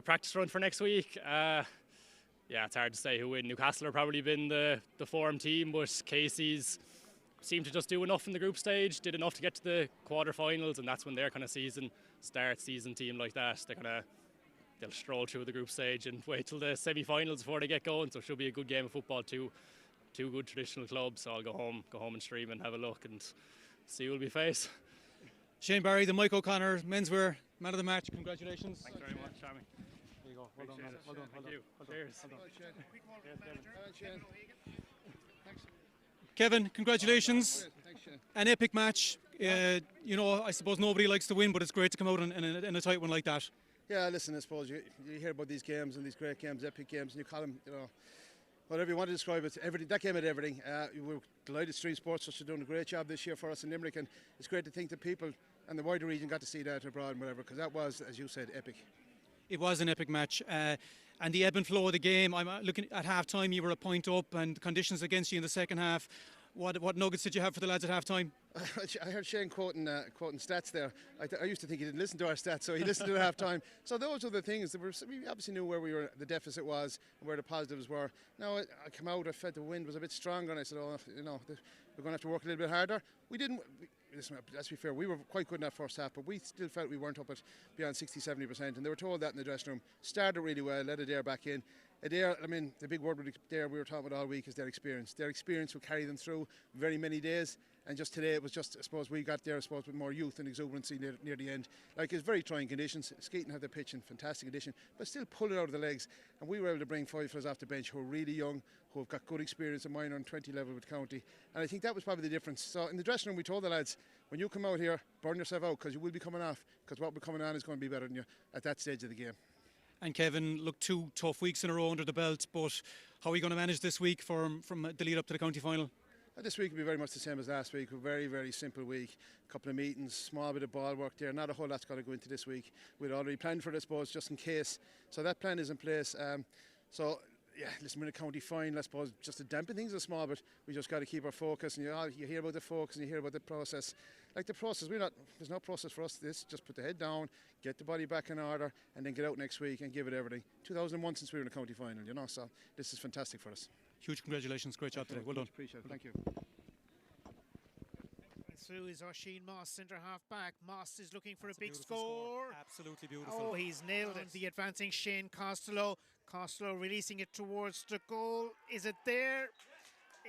practice run for next week. Yeah, it's hard to say who win. Newcastle have probably been the form team, but Casey's seemed to just do enough in the group stage, did enough to get to the quarterfinals, and that's when their kind of season starts. Season team like that, they'll stroll through the group stage and wait till the semi-finals before they get going. So it should be a good game of football. Two good traditional clubs. So I'll go home and stream and have a look and see who will be faced. Shane Barry, the Mike O'Connor menswear man of the match. Congratulations. Thanks very much, Sammy. There you go. Well done. Thank you. Cheers. Kevin, congratulations. An epic match. I suppose nobody likes to win, but it's great to come out in a tight one like that. Yeah, listen, I suppose you hear about these games and these great games, epic games, and you call them, whatever you want to describe it, everything. That game had everything. We're delighted Stream Sports are doing a great job this year for us in Limerick, and it's great to think that people and the wider region got to see that abroad and whatever, because that was, as you said, epic. It was an epic match. And the ebb and flow of the game, I'm looking at half-time, you were a point up and conditions against you in the second half. What nuggets did you have for the lads at half-time? I heard Shane quoting stats there. I used to think he didn't listen to our stats, so he listened to it at half-time. So those are the things that we obviously knew where the deficit was and where the positives were. Now, I came out, I felt the wind was a bit stronger, and I said, we're going to have to work a little bit harder. We didn't. Listen, let's be fair, we were quite good in that first half, but we still felt we weren't up at beyond 60-70%, and they were told that in the dressing room. Started really well, let Adare back in. Adare, the big word with Adare we were talking about all week is their experience. Their experience will carry them through very many days. And just today it was just, I suppose, we got there, I suppose, with more youth and exuberancy near the end. Like, it's very trying conditions. Skeaton had the pitch in fantastic condition, but still pull it out of the legs. And we were able to bring 5 fellas off the bench who are really young, who have got good experience at minor and 20 level with county. And I think that was probably the difference. So in the dressing room we told the lads, when you come out here, burn yourself out, because you will be coming off, because what we're coming on is going to be better than you at that stage of the game. And Kevin, look, 2 tough weeks in a row under the belt, but how are we going to manage this week from the lead up to the county final? This week will be very much the same as last week. A very, very simple week. A couple of meetings, small bit of ball work there. Not a whole lot's got to go into this week. We'd already planned for it, I suppose, just in case. So that plan is in place. Yeah, listen, we're in a county final, I suppose, just to dampen things a small bit. We just got to keep our focus. And you hear about the focus and you hear about the process. Like the process, there's no process for us. Just put the head down, get the body back in order, and then get out next week and give it everything. 2001 since we were in a county final, so this is fantastic for us. Huge congratulations, great job today, well done. Appreciate it, thank you. Through is Oisin Moss, centre half back. Moss is looking for a big score. Absolutely beautiful. Oh, he's nailed it. The advancing Shane Costello. Costello releasing it towards the goal. Is it there?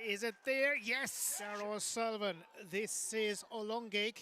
Is it there? Yes! Sarah O'Sullivan. This is Olungig.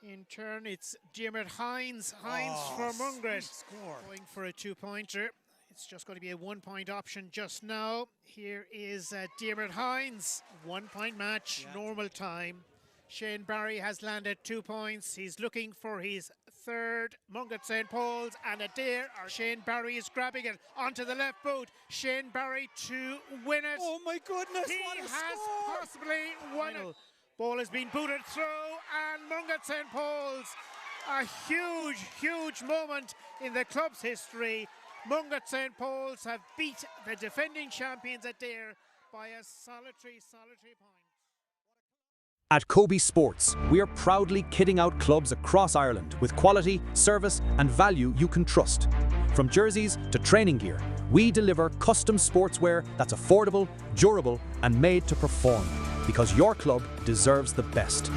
In turn, it's Diarmuid Hines. Hines for Mungret. Going for a 2-pointer. It's just going to be a 1-point option just now. Here is Diarmuid Hines. 1-point match, normal time. Shane Barry has landed 2 points. He's looking for his 3rd. Mungret St. Paul's and Adare. Shane Barry is grabbing it onto the left boot. Shane Barry to win it. Oh my goodness, he what a has score! possibly won it. Ball has been booted through, and Mungret St. Paul's, a huge, huge moment in the club's history. Mungret St. Paul's have beat the defending champions Adare by a solitary point. At Kobe Sports, we are proudly kitting out clubs across Ireland with quality, service and value you can trust. From jerseys to training gear, we deliver custom sportswear that's affordable, durable and made to perform, because your club deserves the best.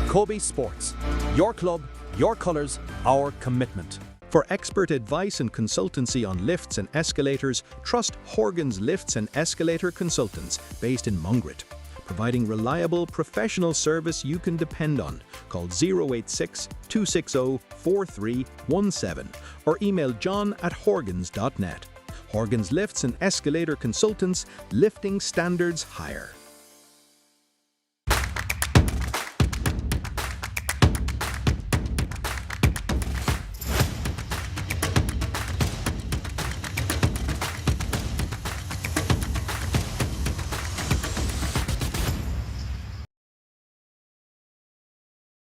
Kobe Sports, your club, your colours, our commitment. For expert advice and consultancy on lifts and escalators, trust Horgan's Lifts and Escalator Consultants, based in Mungret. Providing reliable, professional service you can depend on. Call 086 260 4317 or email john@horgans.net. Horgan's Lifts and Escalator Consultants, lifting standards higher.